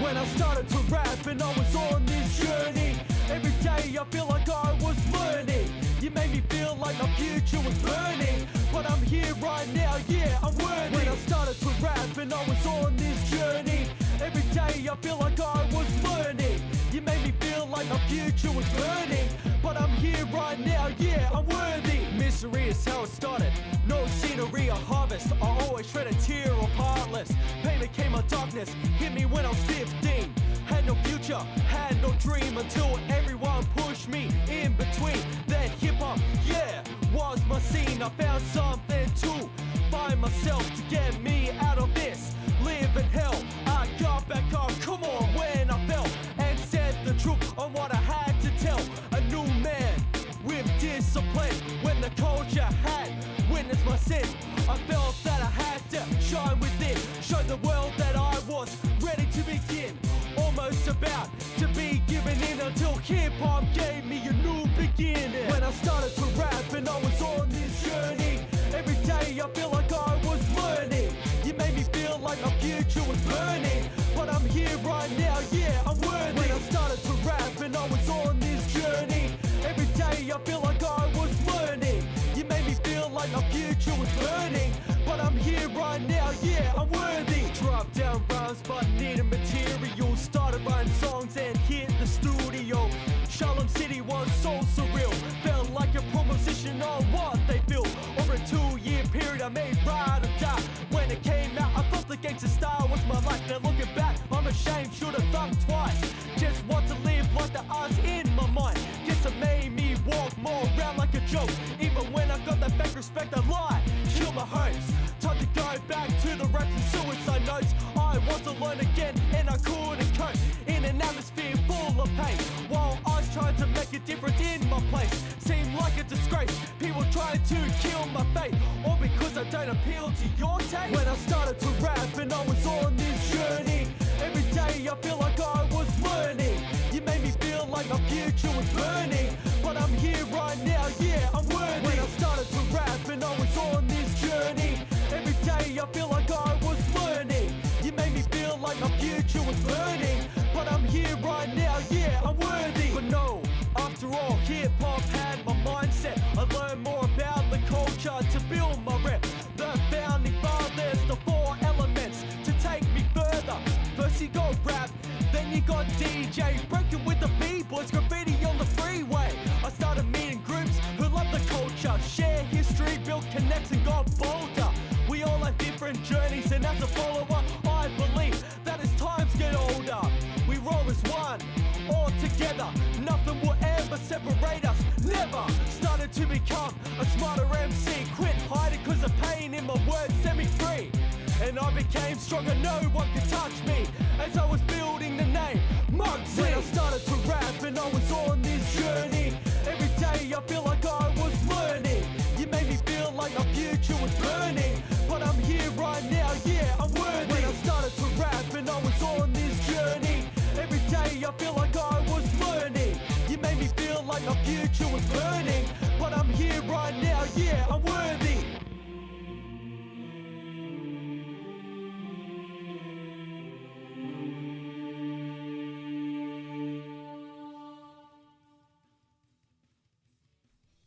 When I started to rap and I was on this journey, every day I feel like I was learning. You made me feel like my future was burning, but I'm here right now, yeah, I'm worthy. When I started to rap and I was on this journey, every day I feel like I was learning. You made me feel like my future was burning, but I'm here right now, yeah, I'm worthy. Misery is how it started, no scenery or harvest. I always shed a tear of heartless. Pain became my darkness, hit me when I was 15. Had no future, had no dream until everyone pushed me in between. Then hip-hop, yeah, was my scene. I found something to find myself to get me out of this living hell. I got back up, come on, when I fell and said the truth on what I had to tell. A new man with discipline. When the culture had witnessed my sin, I felt that I had to shine within, show the world that I was ready to begin. Almost about to be given in until hip-hop gave me a new beginning. When I started to rap and I was on this journey, every day I feel like I was learning. You made me feel like my future was burning, but I'm here right now, yeah, I'm worthy. When I started to rap and I was on this journey, every day I feel like I was learning. You made me feel like my future was burning, but I'm here right now, yeah, I'm worthy. Dropped down rhymes but needed material, started writing songs and hit the studio. Shalom City was so surreal, felt like a proposition on what they feel. Over a 2-year period I made Ride or Die. When it came out I thought the gangster style was my life. Now looking back I'm ashamed, should've thought twice. Just want to live like the odds in my mind. Guess it made me walk more around like a joke. Even when I got that fake respect I lied, kill my hopes. Time to go back to the raps and suicide notes. I want to learn again and I couldn't cope in an atmosphere full of pain, while I was trying to make a difference in my place. Seemed like a disgrace, people trying to kill my faith, all because I don't appeal to your taste. When I started to rap and I was on this journey, every day I feel like I was learning. You made me feel like my future was burning, but I'm here right now, yeah, I'm worthy. When I started to rap and I was on this journey, every day I feel like I was learning. You made me feel like my future was burning, but I'm here right now, yeah, I'm worthy. But no, after all, hip-hop had my mindset. I learned more about the culture to build my rep. The founding fathers, the 4 elements to take me further. First you got rap, then you got DJ, breaking with the B-boys, graffiti on the freeway. I started meeting groups who love the culture, share history, build connects and got bolder. We all have different journeys, and as a follower I believe that as times get older we roll as one, all together. Nothing will ever separate us, never. Started to become a smarter MC, quit hiding cause the pain in my words set me free. And I became stronger, no one could touch me, as I was building the name Muggsy. When I started to rap and I was on this journey, every day I feel like I was learning. You made me feel like my future was burning, but I'm here right now, yeah, I'm worthy. When I started to rap and I was on this journey, every day I feel like I was learning. You made me like my future was burning. But I'm here right now, yeah, I'm worthy.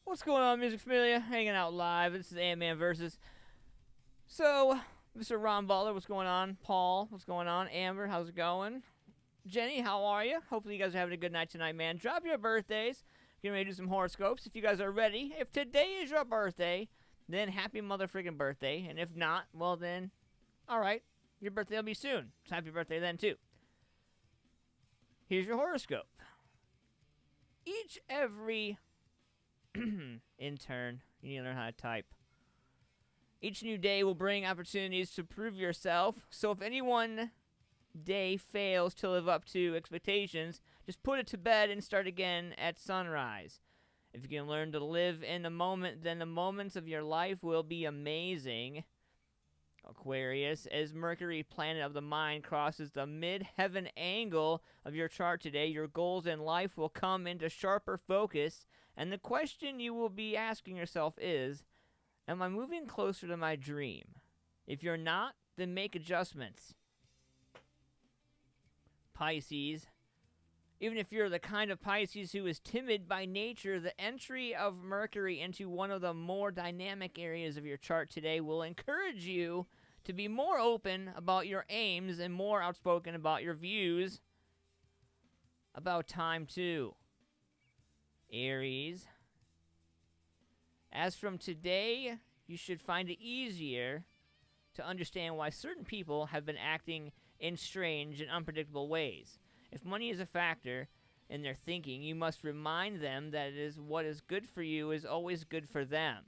What's going on, Music Familia? Hanging out live. This is AntmanVs. So, Mr. Ron Butler, what's going on? Paul, what's going on? Amber, how's it going? Jenny, how are you? Hopefully you guys are having a good night tonight, man. Drop your birthdays. Getting ready to do some horoscopes if you guys are ready. If today is your birthday, then happy motherfucking birthday. And if not, well then, alright. Your birthday will be soon. So happy birthday then, too. Here's your horoscope. Every intern, you need to learn how to type. Each new day will bring opportunities to prove yourself. So if any one day fails to live up to expectations, just put it to bed and start again at sunrise. If you can learn to live in the moment, then the moments of your life will be amazing. Aquarius, as Mercury, planet of the mind, crosses the mid-heaven angle of your chart today, your goals in life will come into sharper focus, and the question you will be asking yourself is, am I moving closer to my dream? If you're not, then make adjustments. Pisces, even if you're the kind of Pisces who is timid by nature, the entry of Mercury into one of the more dynamic areas of your chart today will encourage you to be more open about your aims and more outspoken about your views about time too. Aries, as from today, you should find it easier to understand why certain people have been acting in strange and unpredictable ways. If money is a factor in their thinking, you must remind them that it is what is good for you is always good for them.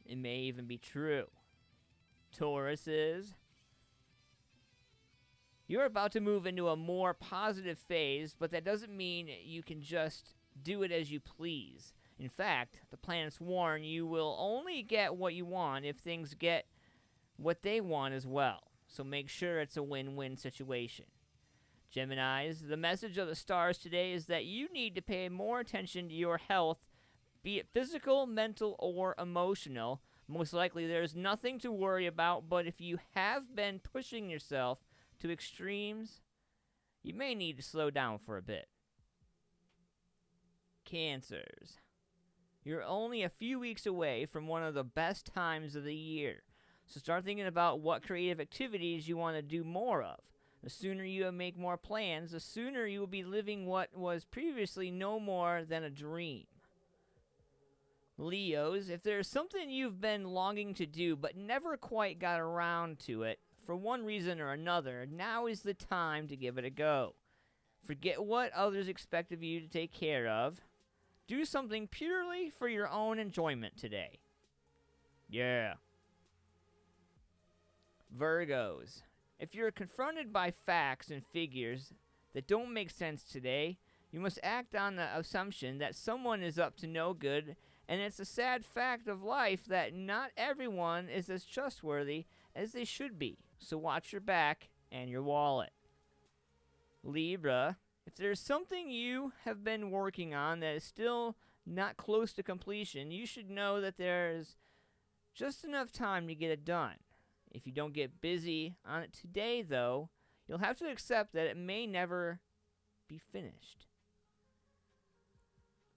It may even be true. Tauruses, you're about to move into a more positive phase, but that doesn't mean you can just do it as you please. In fact, the planets warn you will only get what you want if things get what they want as well. So make sure it's a win-win situation. Geminis, the message of the stars today is that you need to pay more attention to your health, be it physical, mental, or emotional. Most likely there's nothing to worry about, but if you have been pushing yourself to extremes, you may need to slow down for a bit. Cancers, you're only a few weeks away from one of the best times of the year. So start thinking about what creative activities you want to do more of. The sooner you make more plans, the sooner you will be living what was previously no more than a dream. Leos, if there's something you've been longing to do but never quite got around to it, for one reason or another, now is the time to give it a go. Forget what others expect of you to take care of. Do something purely for your own enjoyment today. Yeah. Virgos, if you're confronted by facts and figures that don't make sense today, you must act on the assumption that someone is up to no good, and it's a sad fact of life that not everyone is as trustworthy as they should be, so watch your back and your wallet. Libra, if there's something you have been working on that is still not close to completion, you should know that there's just enough time to get it done. If you don't get busy on it today, though, you'll have to accept that it may never be finished.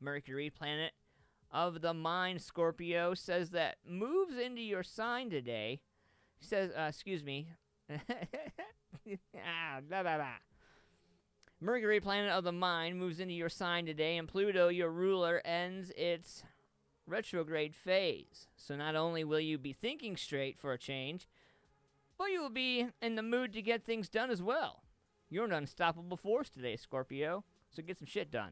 Mercury, planet of the mind, Scorpio, says that moves into your sign today. He says, Mercury, planet of the mind, moves into your sign today, and Pluto, your ruler, ends its retrograde phase. So not only will you be thinking straight for a change, but you will be in the mood to get things done as well. You're an unstoppable force today, Scorpio, so get some shit done.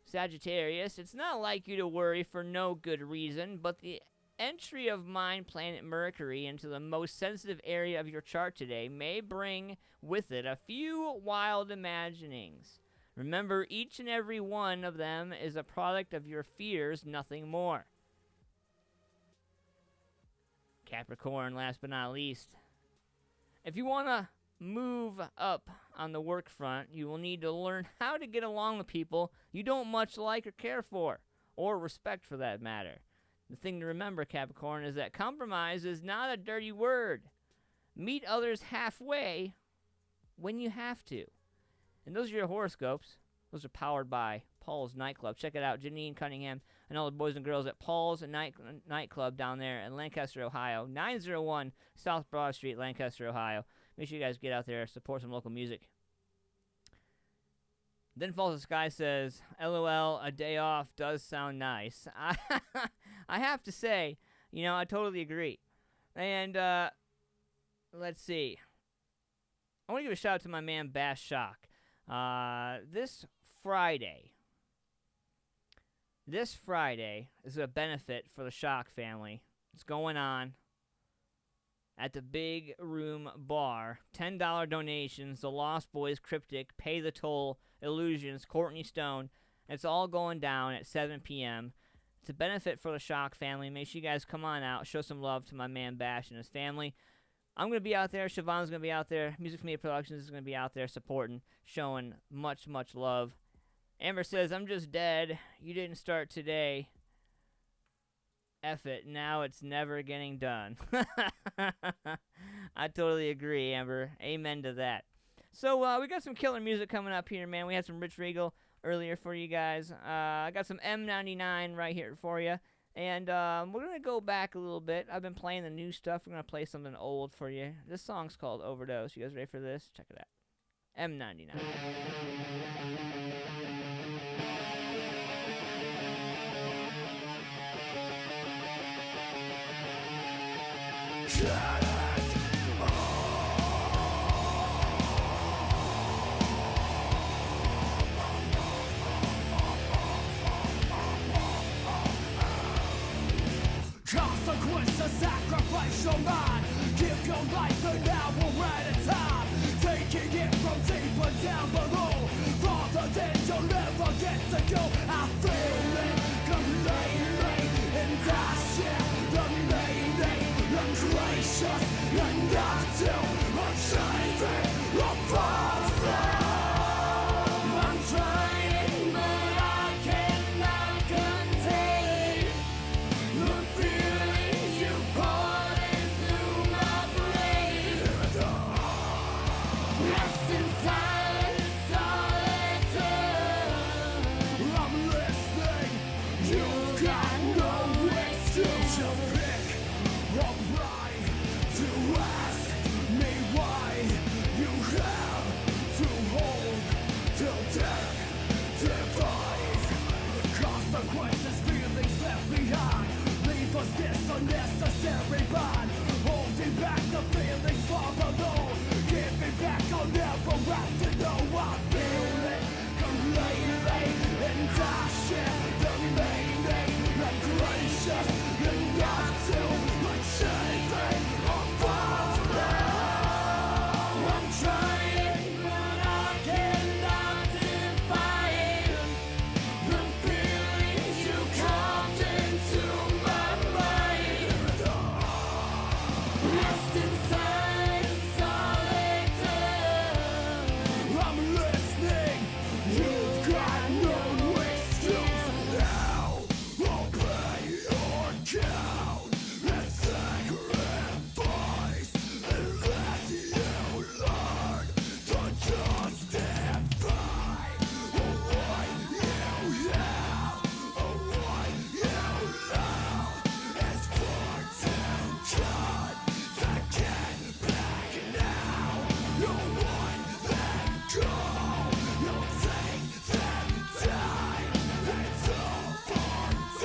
Sagittarius, it's not like you to worry for no good reason, but the entry of mind planet Mercury into the most sensitive area of your chart today may bring with it a few wild imaginings. Remember, each and every one of them is a product of your fears, nothing more. Capricorn, last but not least. If you want to move up on the work front, you will need to learn how to get along with people you don't much like or care for, or respect for that matter. The thing to remember, Capricorn, is that compromise is not a dirty word. Meet others halfway when you have to. And those are your horoscopes. Those are powered by Paul's Nightclub. Check it out, Janine Cunningham and all the boys and girls at Paul's Nightclub down there in Lancaster, Ohio. 901 South Broad Street, Lancaster, Ohio. Make sure you guys get out there, support some local music. Then Falls the Sky says, LOL, a day off does sound nice. I have to say, I totally agree. And, let's see. I want to give a shout out to my man Bash Shock. This Friday is a benefit for the Shock family. It's going on at the Big Room Bar. $10 donations, The Lost Boys, Cryptic, Pay the Toll, Illusions, Courtney Stone. It's all going down at 7 p.m. It's a benefit for the Shock family. Make sure you guys come on out, show some love to my man Bash and his family. I'm going to be out there. Siobhan's going to be out there. Music Familia Productions is going to be out there supporting, showing much, much love. Amber says, I'm just dead. You didn't start today. F it. Now it's never getting done. I totally agree, Amber. Amen to that. So we got some killer music coming up here, man. We had some Rich Regal earlier for you guys. I got some M99 right here for you. And we're going to go back a little bit. I've been playing the new stuff. We're going to play something old for you. This song's called Overdose. You guys ready for this? Check it out. M99. Consequences, sacrifice your mind. Give your life an hour at a time. Taking it from deeper down below. Farther than you'll never get to go. I feel it completely. And I share the meaning. Ungracious and not to achieve it. I'm trying, but I cannot contain the feelings you pour into my brain. Lost in silence, solitude. I'm listening. You've got no excuse to pick up right to ask me why you have to hold till death divides. Consequences, feelings left behind. Leave us this unnecessary bond. Holding back the feelings far below. Give me back, I'll never have to know. I feel it completely. And I share the meaning. Not gracious enough to achieve it. I'm trying, but I cannot define the feelings you carved into my mind. Lost inside solitude. I'm listening. You've got no excuse now. I'll pay your count and sacrifice unless you learn to justify what you have, what you love. It's far too good to get back now. You want them go, you take them time. It's overdose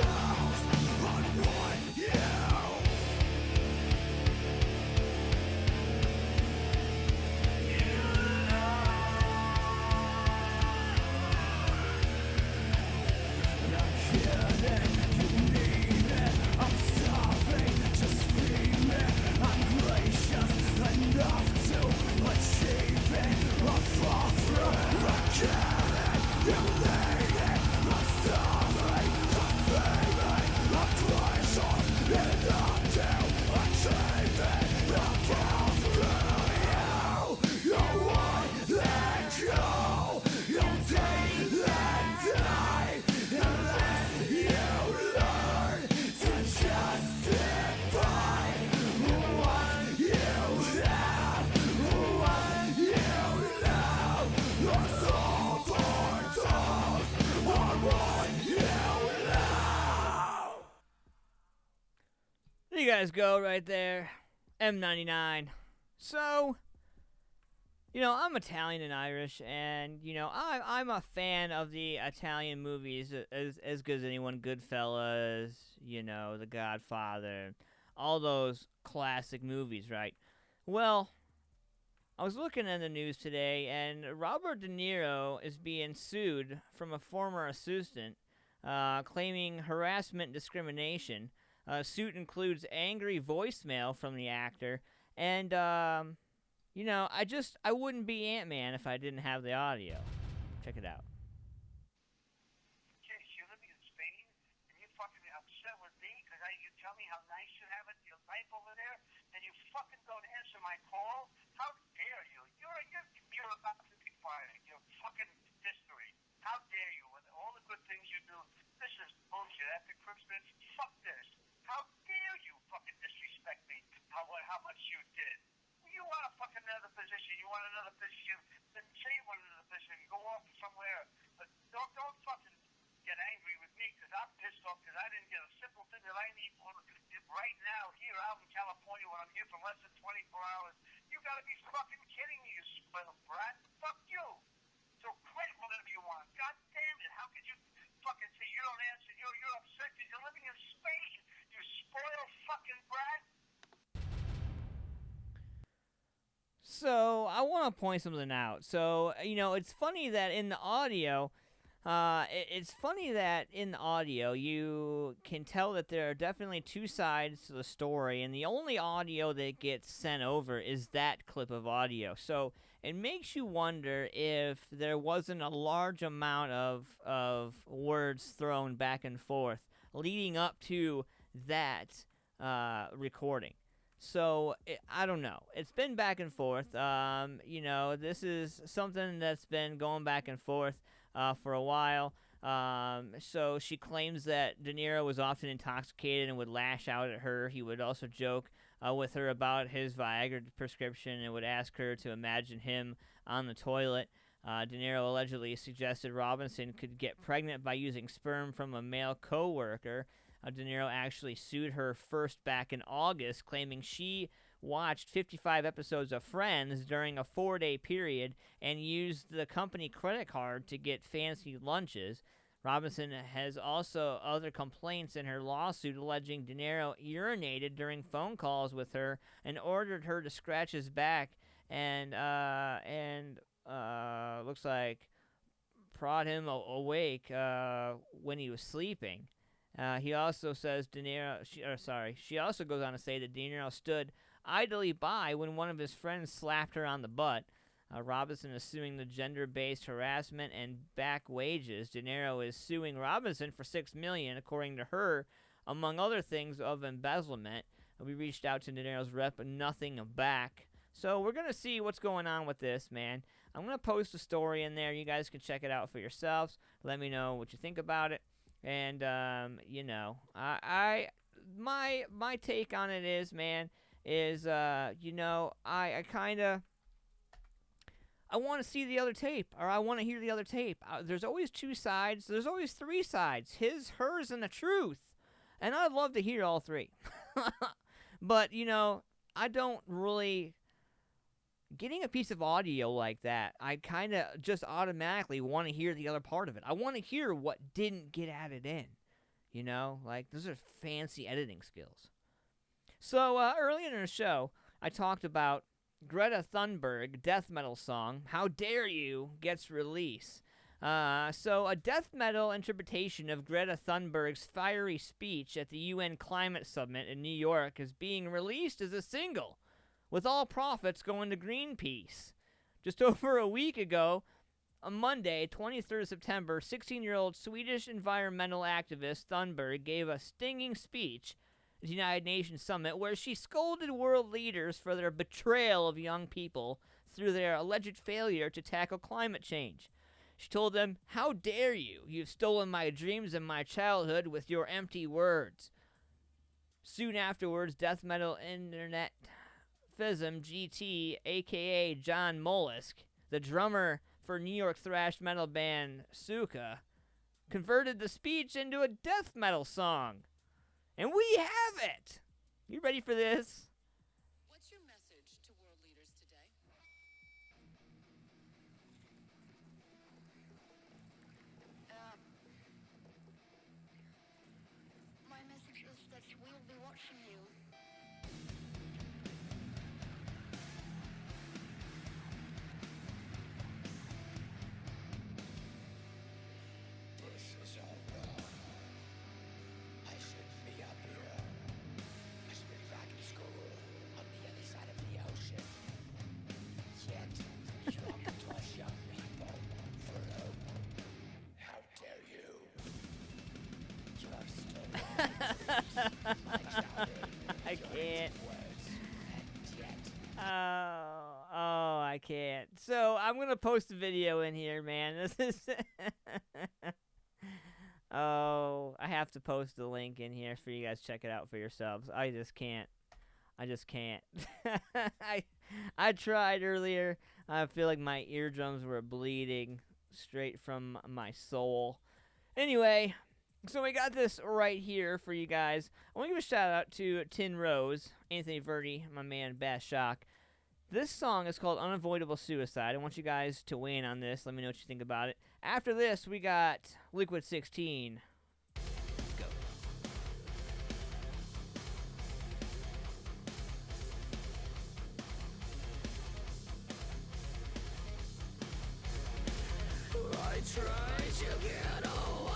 on what you. guys go right there. M99. So, I'm Italian and Irish, and, I'm a fan of the Italian movies as good as anyone. Goodfellas, The Godfather, all those classic movies, right? Well, I was looking in the news today, and Robert De Niro is being sued from a former assistant, claiming harassment and discrimination. Suit includes angry voicemail from the actor, and, I wouldn't be Antman if I didn't have the audio. Check it out. Okay, so you're living in Spain, and you're fucking upset with me because you tell me how nice you have it, your life over there, and you fucking don't answer my call? How dare you? You're about to be fired. You're fucking history. How dare you? With all the good things you do, this is bullshit. After Christmas, fuck this. How dare you fucking disrespect me? How much you did? You want a fucking another position? You want another position? Then say you want another position. Go off somewhere. But don't fucking get angry with me because I'm pissed off because I didn't get a simple thing that I need right now here out in California when I'm here for less than 24 hours. You gotta be fucking kidding me, you spoiled brat. Fuck you. So quit whatever you want. God damn it. How could you fucking say you don't answer? You're upset because you're living in Spain. You spoiled fucking brat. So, I want to point something out. So, it's funny that in the audio, you can tell that there are definitely two sides to the story, and the only audio that gets sent over is that clip of audio. So, it makes you wonder if there wasn't a large amount of words thrown back and forth leading up to that recording. So, I don't know. It's been back and forth. This is something that's been going back and forth for a while. So she claims that De Niro was often intoxicated and would lash out at her. He would also joke with her about his Viagra prescription and would ask her to imagine him on the toilet. De Niro allegedly suggested Robinson could get pregnant by using sperm from a male co-worker. De Niro actually sued her first back in August, claiming she watched 55 episodes of Friends during a 4-day period and used the company credit card to get fancy lunches. Robinson has also other complaints in her lawsuit alleging De Niro urinated during phone calls with her and ordered her to scratch his back and looks like prod him awake when he was sleeping. He also says she also goes on to say that De Niro stood idly by when one of his friends slapped her on the butt. Robinson is suing the gender-based harassment and back wages. De Niro is suing Robinson for $6 million, according to her, among other things of embezzlement. We reached out to De Niro's rep, but nothing back. So we're going to see what's going on with this, man. I'm going to post a story in there. You guys can check it out for yourselves. Let me know what you think about it. And, my take on it is, man, I want to see the other tape, or I want to hear the other tape. There's always two sides. There's always three sides, his, hers, and the truth. And I'd love to hear all three. But, I don't really... Getting a piece of audio like that, I kind of just automatically want to hear the other part of it. I want to hear what didn't get added in. Those are fancy editing skills. So, earlier in the show, I talked about Greta Thunberg death metal song, How Dare You, gets released. So, a death metal interpretation of Greta Thunberg's fiery speech at the UN Climate Summit in New York is being released as a single, with all profits going to Greenpeace. Just over a week ago, on Monday, 23rd September, 16-year-old Swedish environmental activist Thunberg gave a stinging speech at the United Nations Summit where she scolded world leaders for their betrayal of young people through their alleged failure to tackle climate change. She told them, "How dare you? You've stolen my dreams and my childhood with your empty words." Soon afterwards, death metal internet Fism GT, a.k.a. John Mollusk, the drummer for New York thrash metal band Suka, converted the speech into a death metal song. And we have it! You ready for this? What's your message to world leaders today? My message is that we'll be watching you. This is all wrong. I shouldn't be up here. I should be back in school on the other side of the ocean. Yet, you talk to us young people for hope. How dare you? You have stolen my childhood. I can't. Words, and yet, Oh, I can't. So I'm gonna post a video in here, man. This is. Oh, I have to post the link in here for you guys. Check it out for yourselves. I just can't. I tried earlier. I feel like my eardrums were bleeding straight from my soul. Anyway, so we got this right here for you guys. I want to give a shout out to Tin Rose, Anthony Verdi, my man Bass Shock. This song is called Unavoidable Suicide. I want you guys to weigh in on this. Let me know what you think about it. After this, we got Liquid 16. Go. I tried to get away.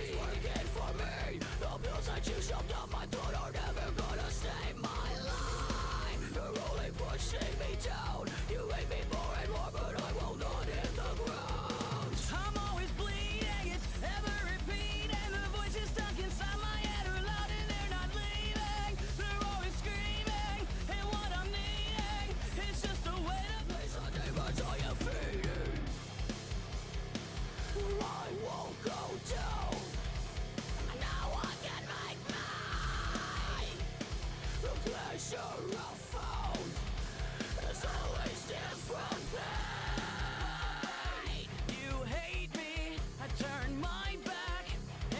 It's working for me. The pills I chew shoved up my throat are never gonna save my life. You're only pushing me down. You make me more and more, but I will not hit the ground. I'm always bleeding, it's ever repeating. The voices stuck inside my head are loud and they're not leaving. They're always screaming, and what I'm needing is just a way to place on demons I am feeding. I won't go down. No one can make me. The pleasure I found is always different pain. You hate me, I turn my back,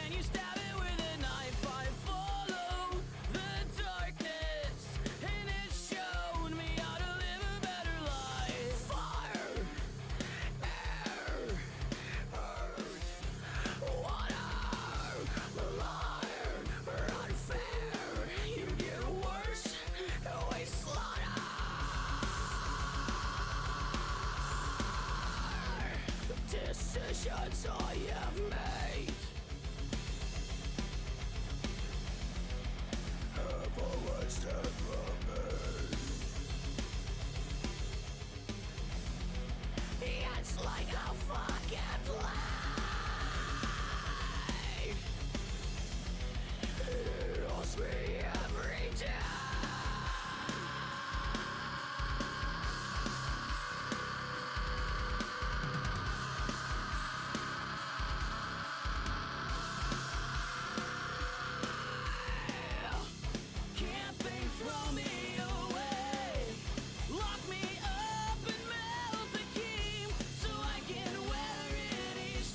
and you stab it with a knife. I follow the darkness, and it's shown me how to live a better life. Fire, air, earth, water, liar, unfair. You get worse, always slaughter. Decisions I have made have always never made. It's like a fucking play. It haunts me every day. Can't they throw me away? Lock me up and melt the key so I can weather it each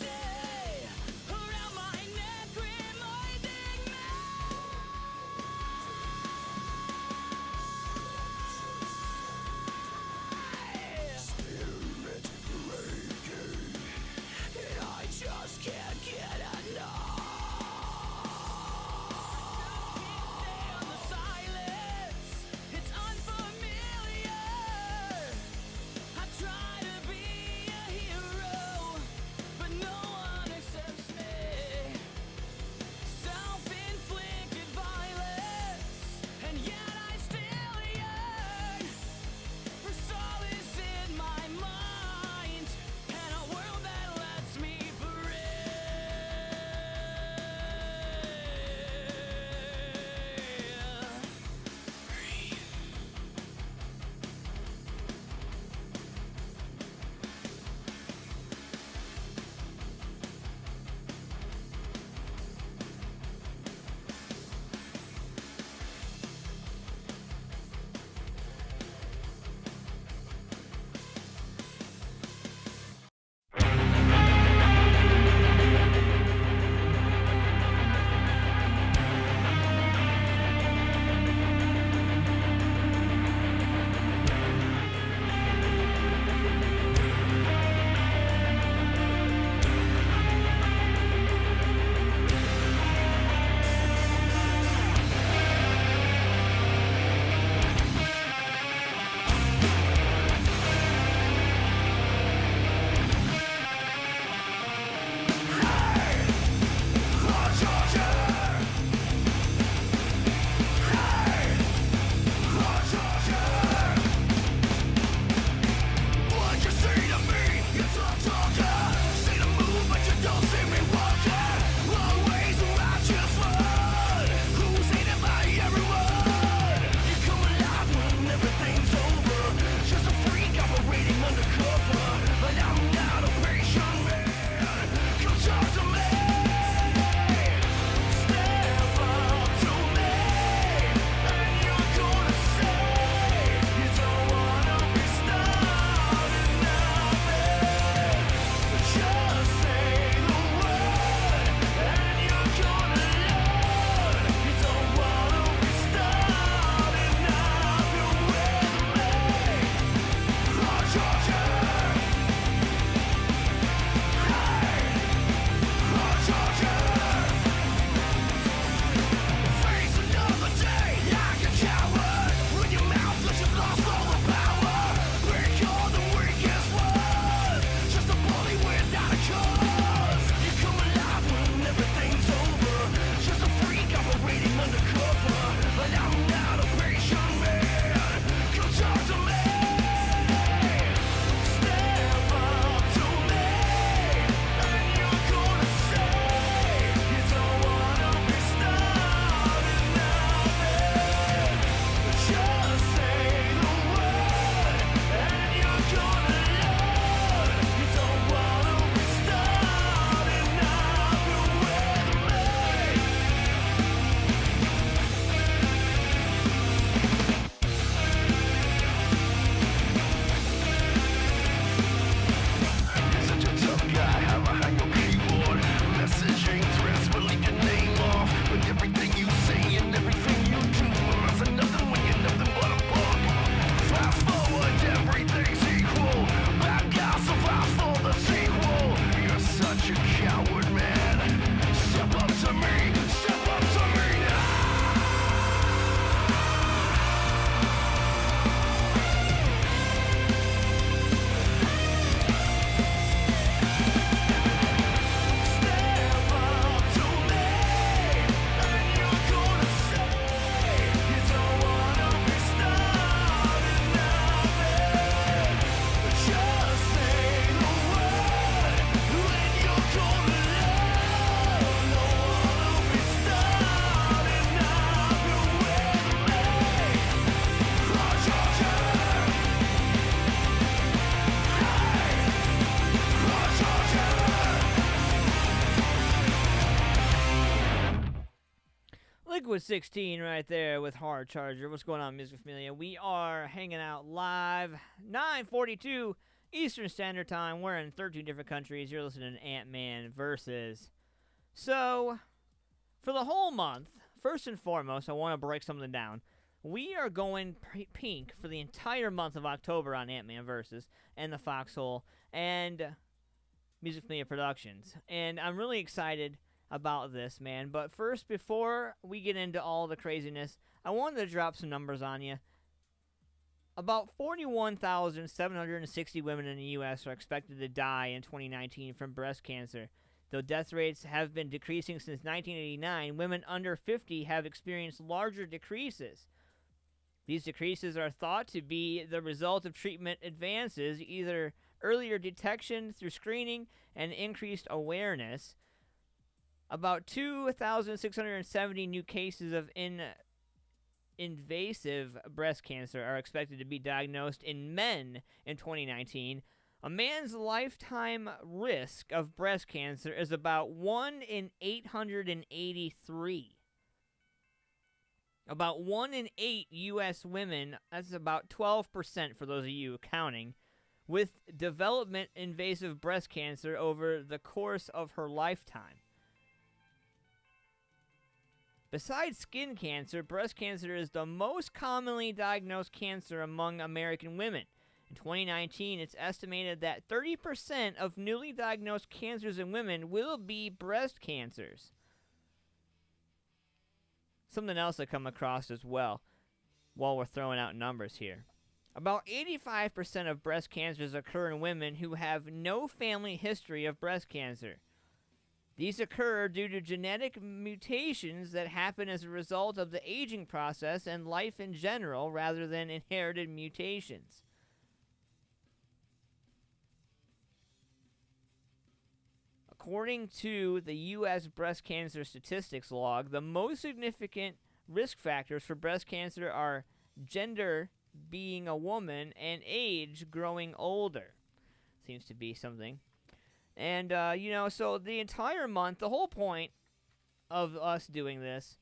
Liquid 16 right there with Hard Charger. What's going on, Music Familia? We are hanging out live, 9:42 Eastern Standard Time. We're in 13 different countries. You're listening to Antman Versus. So, for the whole month, first and foremost, I want to break something down. We are going pink for the entire month of October on Antman Versus and the Foxhole and Music Media Productions. And I'm really excited about this, man. But first, before we get into all the craziness, I wanted to drop some numbers on you. About 41,760 women in the U.S. are expected to die in 2019 from breast cancer. Though death rates have been decreasing since 1989, women under 50 have experienced larger decreases. These decreases are thought to be the result of treatment advances, either earlier detection through screening and increased awareness. About 2,670 new cases of invasive breast cancer are expected to be diagnosed in men in 2019. A man's lifetime risk of breast cancer is about 1 in 883. About 1 in 8 U.S. women, that's about 12% for those of you counting, with development invasive breast cancer over the course of her lifetime. Besides skin cancer, breast cancer is the most commonly diagnosed cancer among American women. In 2019, it's estimated that 30% of newly diagnosed cancers in women will be breast cancers. Something else I come across as well while we're throwing out numbers here. About 85% of breast cancers occur in women who have no family history of breast cancer. These occur due to genetic mutations that happen as a result of the aging process and life in general rather than inherited mutations. According to the U.S. Breast Cancer Statistics Log, the most significant risk factors for breast cancer are gender, being a woman, and age, growing older. Seems to be something. And, so the entire month, the whole point of us doing this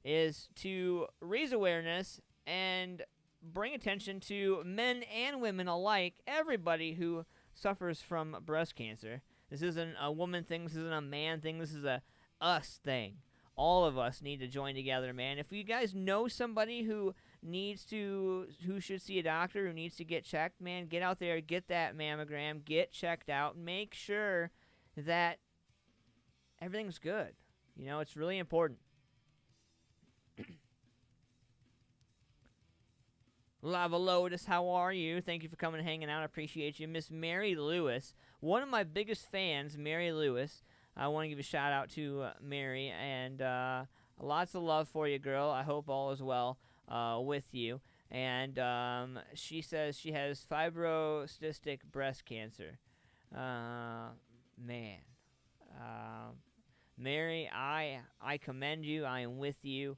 is to raise awareness and bring attention to men and women alike, everybody who suffers from breast cancer. This isn't a woman thing, this isn't a man thing, this is a us thing. All of us need to join together, man. If you guys know somebody who should see a doctor, who needs to get checked, man, get out there, get that mammogram, get checked out, make sure that everything's good. You know, it's really important. Lava Lotus, how are you? Thank you for coming and hanging out. I appreciate you. Miss Mary Lewis, one of my biggest fans, Mary Lewis. I want to give a shout out to Mary, and lots of love for you, girl. I hope all is well with you. And she says she has fibrocystic breast cancer. Man. Mary, I commend you. I am with you.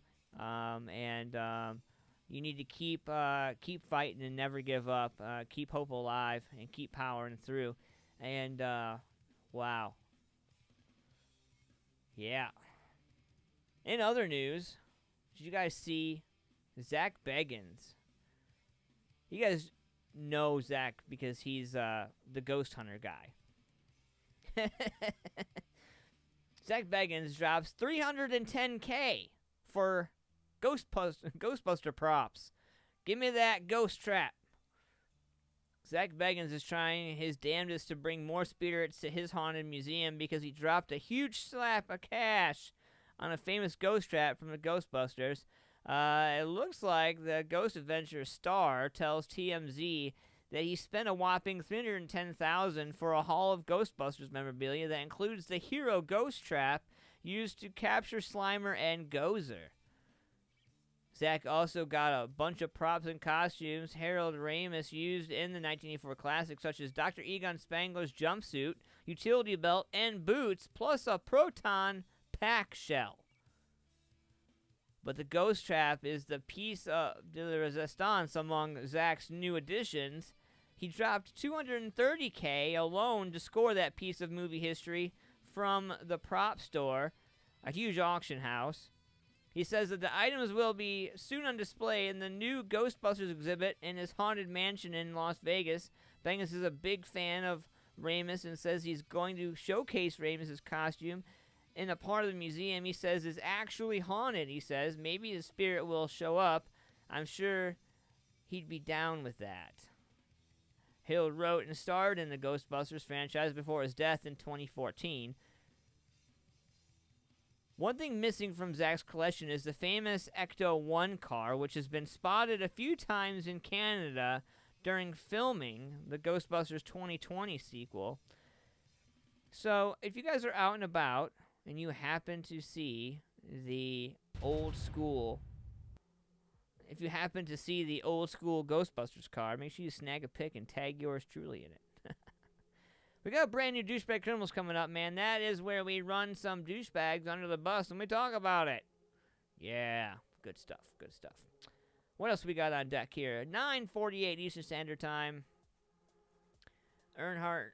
You need to keep fighting and never give up. Keep hope alive and keep powering through. And, wow. Yeah. In other news, did you guys see Zach Bagans? You guys know Zach because he's the ghost hunter guy. Zach Bagans drops $310K for Ghostbuster props. Give me that ghost trap. Zach Bagans is trying his damnedest to bring more spirits to his haunted museum because he dropped a huge slap of cash on a famous ghost trap from the Ghostbusters. It looks like the Ghost Adventure star tells TMZ that he spent a whopping $310,000 for a haul of Ghostbusters memorabilia that includes the Hero ghost trap used to capture Slimer and Gozer. Zach also got a bunch of props and costumes Harold Ramis used in the 1984 classic, such as Dr. Egon Spangler's jumpsuit, utility belt, and boots, plus a proton pack shell. But the ghost trap is the piece de resistance among Zach's new additions. He dropped $230K alone to score that piece of movie history from the prop store, a huge auction house. He says that the items will be soon on display in the new Ghostbusters exhibit in his haunted mansion in Las Vegas. Bengus is a big fan of Ramis and says he's going to showcase Ramis' costume in a part of the museum he says is actually haunted. He says maybe his spirit will show up. I'm sure he'd be down with that. Hill wrote and starred in the Ghostbusters franchise before his death in 2014. One thing missing from Zach's collection is the famous Ecto-1 car, which has been spotted a few times in Canada during filming the Ghostbusters 2020 sequel. So, if you guys are out and about and you happen to see the old school Ghostbusters car, make sure you snag a pic and tag yours truly in it. We got brand new Douchebag Criminals coming up, man. That is where we run some douchebags under the bus and we talk about it. Yeah, good stuff, good stuff. What else we got on deck here? 9:48 Eastern Standard Time. Earnhardt,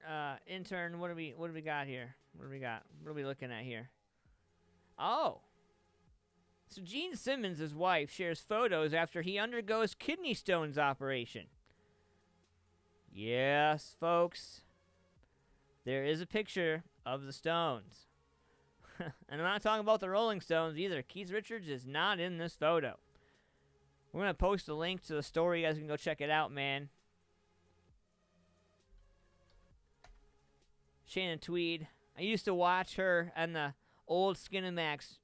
intern, what do we got here? What do we got? What are we looking at here? Oh. So Gene Simmons' wife shares photos after he undergoes kidney stones operation. Yes, folks. There is a picture of the Stones. And I'm not talking about the Rolling Stones either. Keith Richards is not in this photo. We're going to post a link to the story. You guys can go check it out, man. Shannon Tweed. I used to watch her on the old Skinamax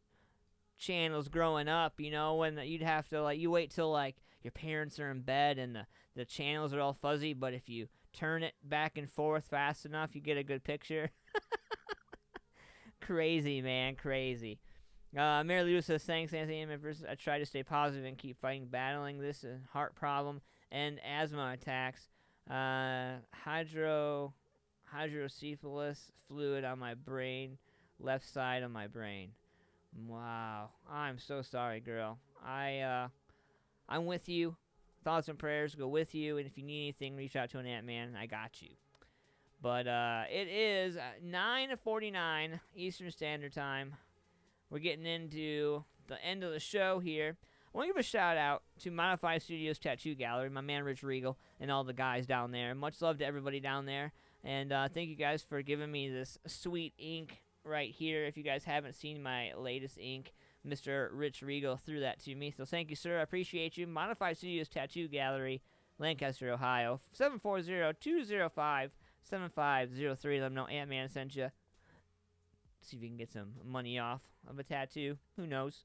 channels growing up, you know, when you'd have to, you wait till, your parents are in bed and the channels are all fuzzy, but if you turn it back and forth fast enough, you get a good picture. Crazy, man, crazy. Mary Lou says, thanks, Anthony. I try to stay positive and keep battling this heart problem and asthma attacks. Hydrocephalus fluid on my brain, left side of my brain. Wow, I'm so sorry, girl. I'm with you. Thoughts and prayers go with you, and if you need anything, reach out to an Antman. I got you. But it is 9:49 Eastern Standard Time. We're getting into the end of the show here. I want to give a shout out to Modify Studios Tattoo Gallery, my man Rich Regal, and all the guys down there. Much love to everybody down there. And thank you guys for giving me this sweet ink right here. If you guys haven't seen my latest ink, Mr. Rich Regal threw that to me. So thank you, sir. I appreciate you. Modify Studios Tattoo Gallery, Lancaster, Ohio. 740-205-7503. Let them know Antman sent you. See if you can get some money off of a tattoo. Who knows?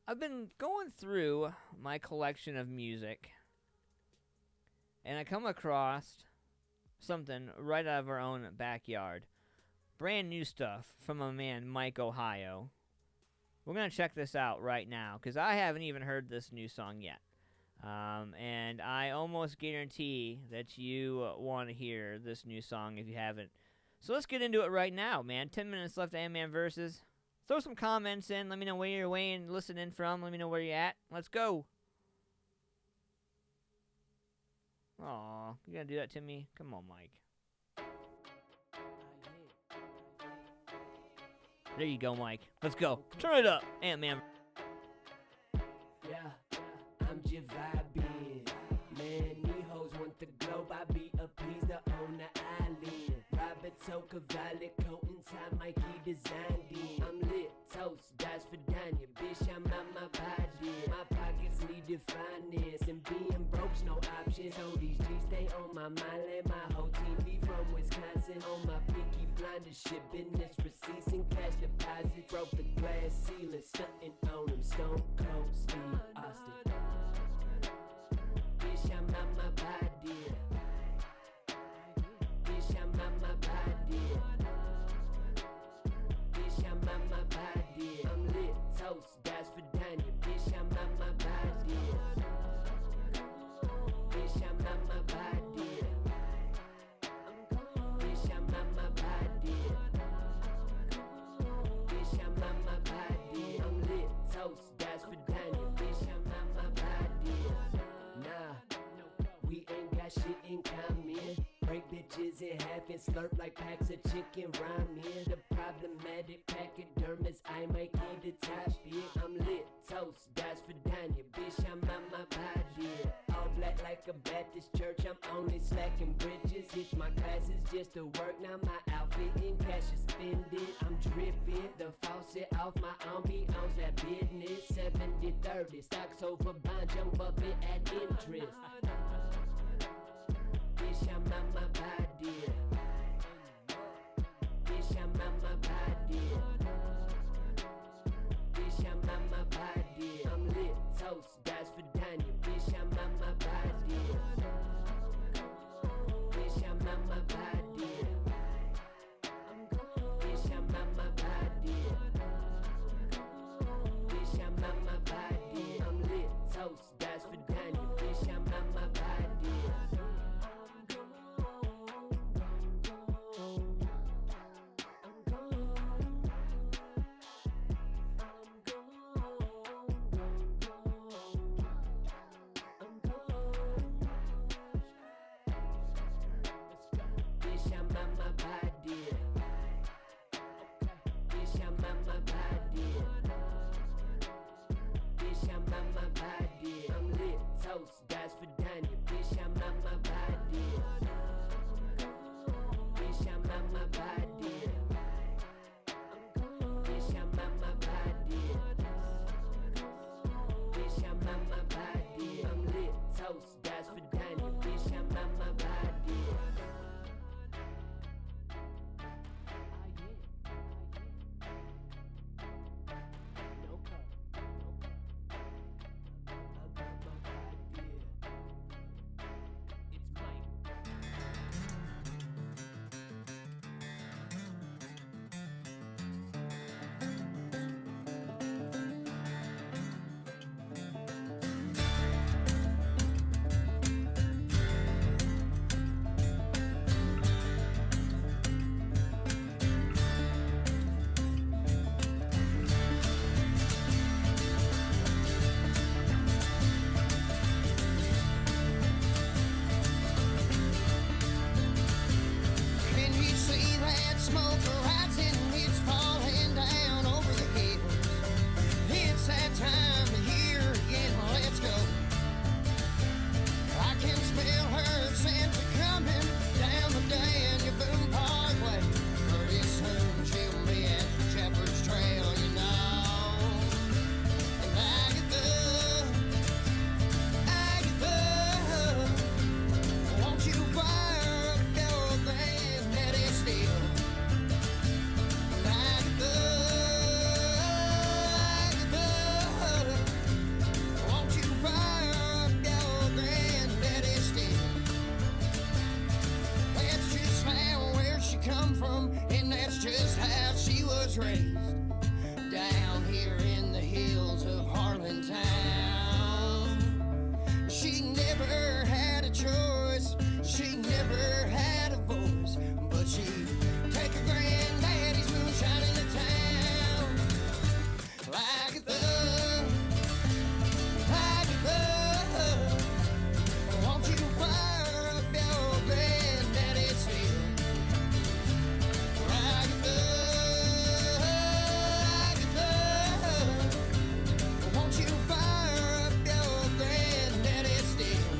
I've been going through my collection of music, and I come across something right out of our own backyard. Brand new stuff from my man Mike Ohio. We're going to check this out right now, because I haven't even heard this new song yet. And I almost guarantee that you want to hear this new song if you haven't. So let's get into it right now, man. 10 minutes left to Antman Versus. Throw some comments in. Let me know where you're listening from. Let me know where you're at. Let's go. Aw, you gonna do that to me? Come on, Mike. There you go, Mike. Let's go. Turn it up, Antman. Yeah, I'm just vibing. Man, these hoes want the globe. I be appeased up on the island. Robert Toka, violet coat inside Mikey designed it. I'm lit, toast, dice for Danya. Bitch, I'm out my body. My pockets need to finance. And being broke's no option. So these G's stay on my mind. Let my whole team be from Wisconsin. On my Peaky Blinders shit. Business receipts and cash deposits. Broke the glass ceiling. Stunting on them. Stone Cold Steve Austin. Bitch, I'm out my body. Bitch, I'm out my body. Bitch, I'm out my body. I'm lit, toast, dice for Danya. Bitch, I'm out my body. Bitch, I'm out my body. Bitch, I'm out my body. Bitch, I'm out my body. I'm lit, toast, dice for Danya. Bitch, I'm out my body. Nah, we ain't break bitches in half and slurp like packs of chicken. Rhyme here, the problematic pachydermis. I make it the top bit. I'm lit, toast, that's for Danya. Bitch, I'm on my body. All black like a Baptist church. I'm only slacking bridges. Ditch my classes just to work. Now my outfit in cash is spending. I'm dripping the faucet off my ambiance. That business 70-30. Stocks over bond, jump up and add interest. Bitch, I'm on my body. Bitch, I'm on my body. Bitch, I'm on my body. I'm lit, toast, that's for Danya. Bitch, I'm on my body. Bitch, I'm on my body. Bitch, I'm on my body. Bitch, I'm on my body. I'm lit, toast, that's for Danya. Bitch, I'm on my body. Bitch, I'm on my body. Bitch, I'm on my body. Bitch, I'm on my body. I'm lit, toast, that's for Danya. Bitch, I'm on my body. Bitch, I'm on my body. Bitch, I'm on my body. Bitch, I'm on my body. I'm lit, toast, that's for Danya. Bitch, I'm on my body. Can you see that smoke rising? It's falling down over the hills. It's that time of year again. Let's go. I can smell her scent coming down the Daniel Boone Parkway. Pretty soon she'll be at Shepherd's Trail, you know. And Agatha, won't you fire up your granddaddy still? Agatha, won't you fire up your granddaddy still? That's just how where she come from, and that's just how she was raised. Down here in the hills of Harlantown. She never had a choice, she never had a voice, but she'd take her granddaddy's moonshine into town. Agatha, won't you fire up your granddaddy still? Agatha, won't you fire up your granddaddy still?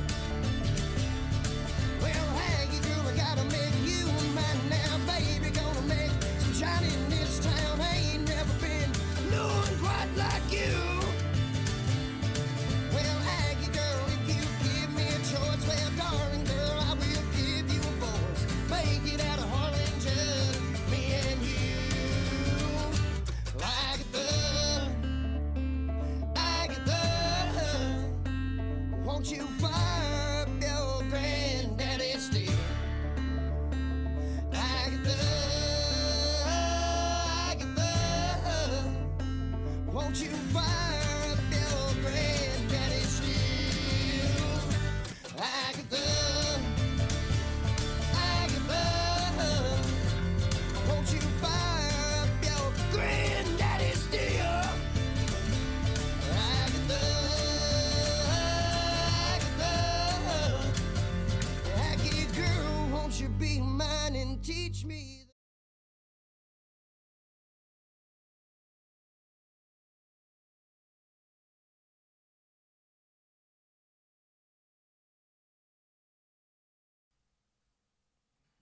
teach me.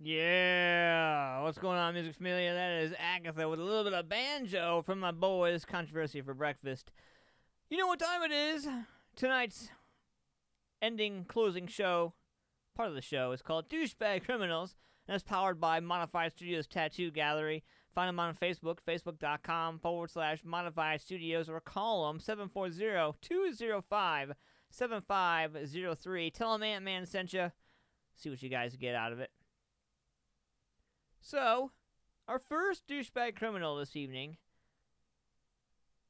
Yeah, what's going on, Music Familia? That is Agatha with a little bit of banjo from my boys, Controversy for Breakfast. You know what time it is? Tonight's closing show, part of the show, is called Douchebag Criminals, and it's powered by Modified Studios Tattoo Gallery. Find them on Facebook, facebook.com/Modified Studios, or call them 740-205-7503. Tell them Antman sent you. See what you guys get out of it. So, our first douchebag criminal this evening,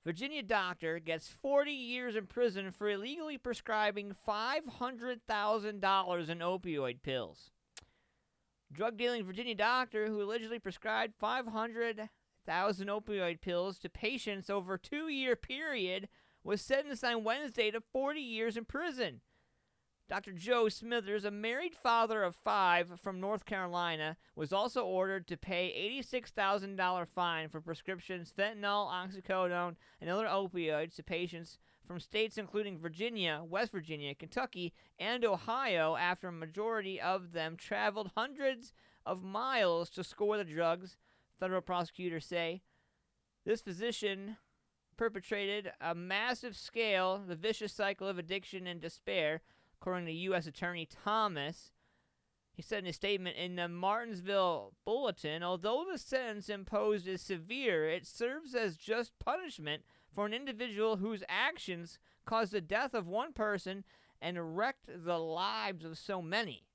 Virginia doctor gets 40 years in prison for illegally prescribing $500,000 in opioid pills. Drug-dealing Virginia doctor who allegedly prescribed 500,000 opioid pills to patients over a 2-year period was sentenced on Wednesday to 40 years in prison. Dr. Joe Smithers, a married father of 5 from North Carolina, was also ordered to pay $86,000 fine for prescriptions fentanyl, oxycodone, and other opioids to patients from states including Virginia, West Virginia, Kentucky, and Ohio after a majority of them traveled hundreds of miles to score the drugs, federal prosecutors say. This physician perpetrated a massive scale, the vicious cycle of addiction and despair, according to U.S. Attorney Thomas. He said in a statement in the Martinsville Bulletin, although the sentence imposed is severe, it serves as just punishment for an individual whose actions caused the death of one person and wrecked the lives of so many.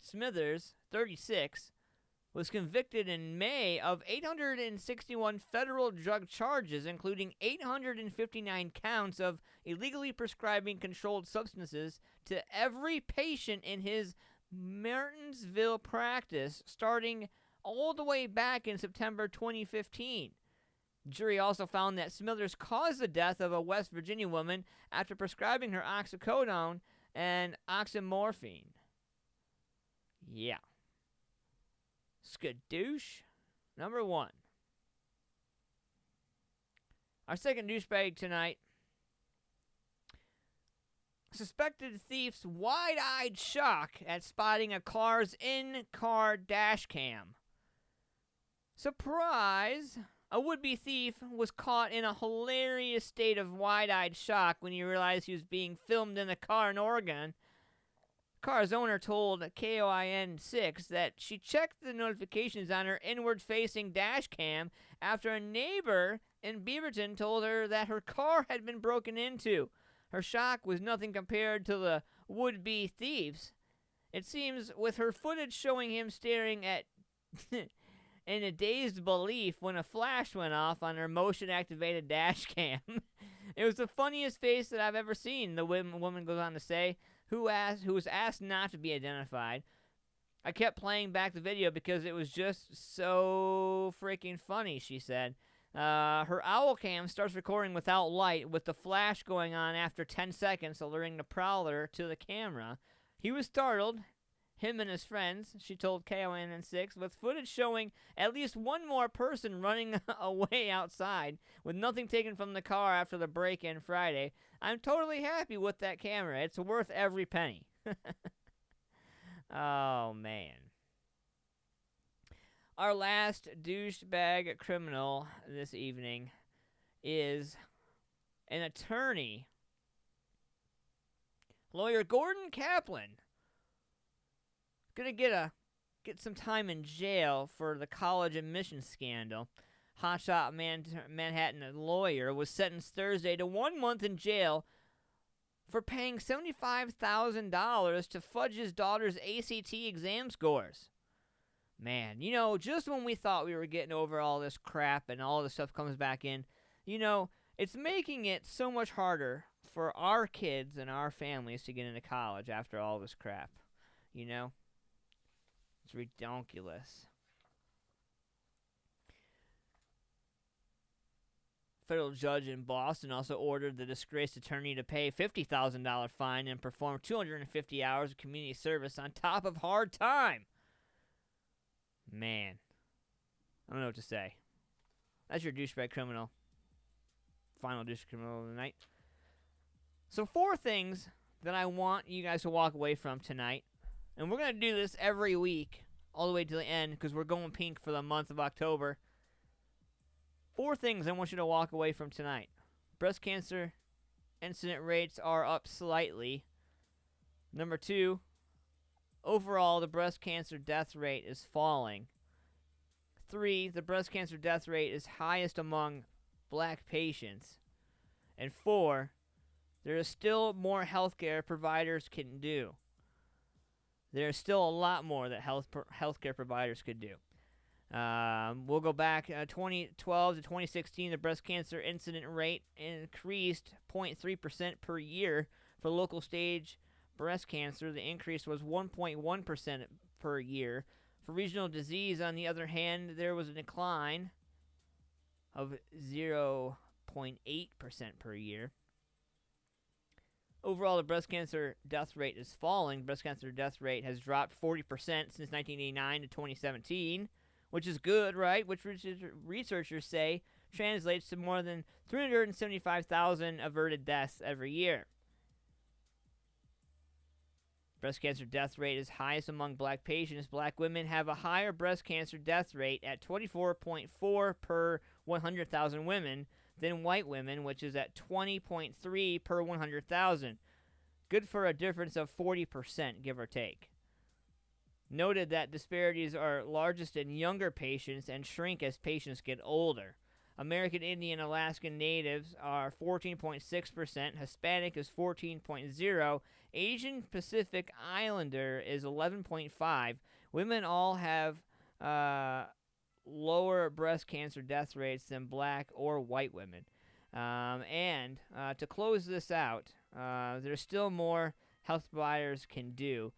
Smithers, 36, was convicted in May of 861 federal drug charges, including 859 counts of illegally prescribing controlled substances to every patient in his Martinsville practice, starting all the way back in September 2015. The jury also found that Smithers caused the death of a West Virginia woman after prescribing her oxycodone and oxymorphine. Yeah. Skadoosh number 1. Our second douchebag tonight. Suspected thief's wide-eyed shock at spotting a car's in-car dash cam. Surprise! A would-be thief was caught in a hilarious state of wide-eyed shock when he realized he was being filmed in a car in Oregon. Car's owner told KOIN6 that she checked the notifications on her inward-facing dash cam after a neighbor in Beaverton told her that her car had been broken into. Her shock was nothing compared to the would-be thieves. It seems, with her footage showing him staring at in a dazed belief when a flash went off on her motion-activated dash cam. It was the funniest face that I've ever seen, the woman goes on to say, who was asked not to be identified. I kept playing back the video because it was just so freaking funny, she said. Her owl cam starts recording without light, with the flash going on after 10 seconds, alerting the prowler to the camera. He was startled, him and his friends, she told KONN6, with footage showing at least one more person running away outside, with nothing taken from the car after the break-in Friday. I'm totally happy with that camera. It's worth every penny. Oh, man. Our last douchebag criminal this evening is an attorney. Lawyer Gordon Kaplan gonna get some time in jail for the college admissions scandal. Hotshot Manhattan lawyer was sentenced Thursday to 1 month in jail for paying $75,000 to fudge his daughter's ACT exam scores. Man, you know, just when we thought we were getting over all this crap and all this stuff comes back in, you know, it's making it so much harder for our kids and our families to get into college after all this crap, you know? It's ridiculous. federal judge in Boston also ordered the disgraced attorney to pay $50,000 fine and perform 250 hours of community service on top of hard time. Man, I don't know what to say. That's your douchebag criminal. Final douchebag criminal of the night. So 4 things that I want you guys to walk away from tonight. And we're going to do this every week all the way to the end because we're going pink for the month of October. 4 things I want you to walk away from tonight. Breast cancer incident rates are up slightly. Number 2, overall, the breast cancer death rate is falling. 3, the breast cancer death rate is highest among black patients. And 4, there is still more healthcare providers can do. There's still a lot more that healthcare providers could do. We'll go back 2012 to 2016. The breast cancer incident rate increased 0.3% per year for local stage breast cancer. The increase was 1.1% per year. For regional disease, on the other hand, there was a decline of 0.8% per year. Overall, the breast cancer death rate is falling. Breast cancer death rate has dropped 40% since 1989 to 2017, which is good, right? Which researchers say translates to more than 375,000 averted deaths every year. Breast cancer death rate is highest among black patients. Black women have a higher breast cancer death rate at 24.4 per 100,000 women than white women, which is at 20.3 per 100,000. Good for a difference of 40%, give or take. Noted that disparities are largest in younger patients and shrink as patients get older. American Indian Alaskan Natives are 14.6%, Hispanic is 14.0%, Asian Pacific Islander is 11.5%. Women all have lower breast cancer death rates than black or white women. And to close this out, there's still more health providers can do.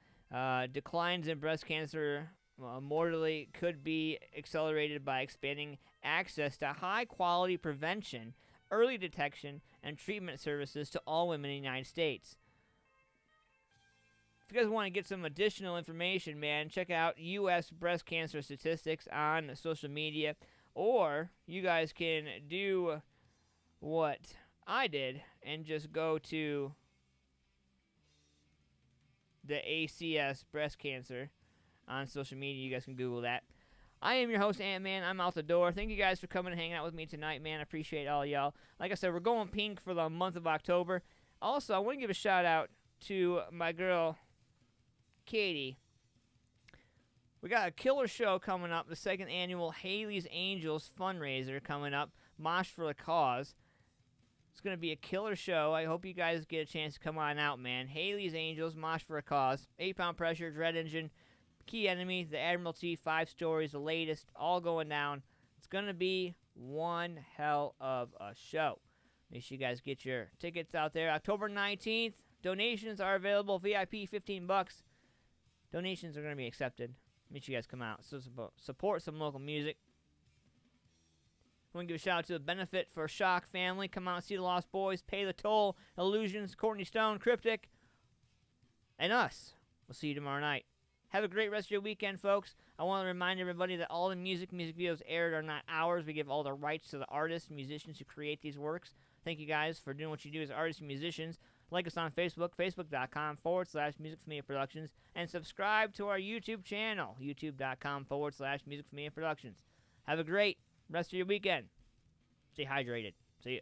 Declines in breast cancer mortality could be accelerated by expanding access to high-quality prevention, early detection, and treatment services to all women in the United States. If you guys want to get some additional information, man, check out U.S. breast cancer statistics on social media, or you guys can do what I did and just go to the ACS breast cancer on social media. You guys can Google that. I am your host, Antman. I'm out the door. Thank you guys for coming and hanging out with me tonight, man. I appreciate all y'all. Like I said, we're going pink for the month of October. Also, I want to give a shout out to my girl, Katie. We got a killer show coming up, the 2nd annual Haley's Angels fundraiser coming up, Mosh for the Cause. It's going to be a killer show. I hope you guys get a chance to come on out, man. Haley's Angels, Mosh for a Cause, 8-pound pressure, Dread Engine, Key Enemy, the Admiralty, 5 Stories, the latest, all going down. It's going to be one hell of a show. Make sure you guys get your tickets out there. October 19th, donations are available. VIP, $15. Donations are going to be accepted. Make sure you guys come out. So support some local music. I want to give a shout out to the benefit for Shock family. Come out and see the Lost Boys. Pay the Toll, Illusions, Courtney Stone, Cryptic, and us. We'll see you tomorrow night. Have a great rest of your weekend, folks. I want to remind everybody that all the music videos aired are not ours. We give all the rights to the artists and musicians who create these works. Thank you guys for doing what you do as artists and musicians. Like us on Facebook, facebook.com/Music Familia Productions, and subscribe to our YouTube channel, youtube.com/Music Familia Productions. Have a great rest of your weekend. Stay hydrated. See ya.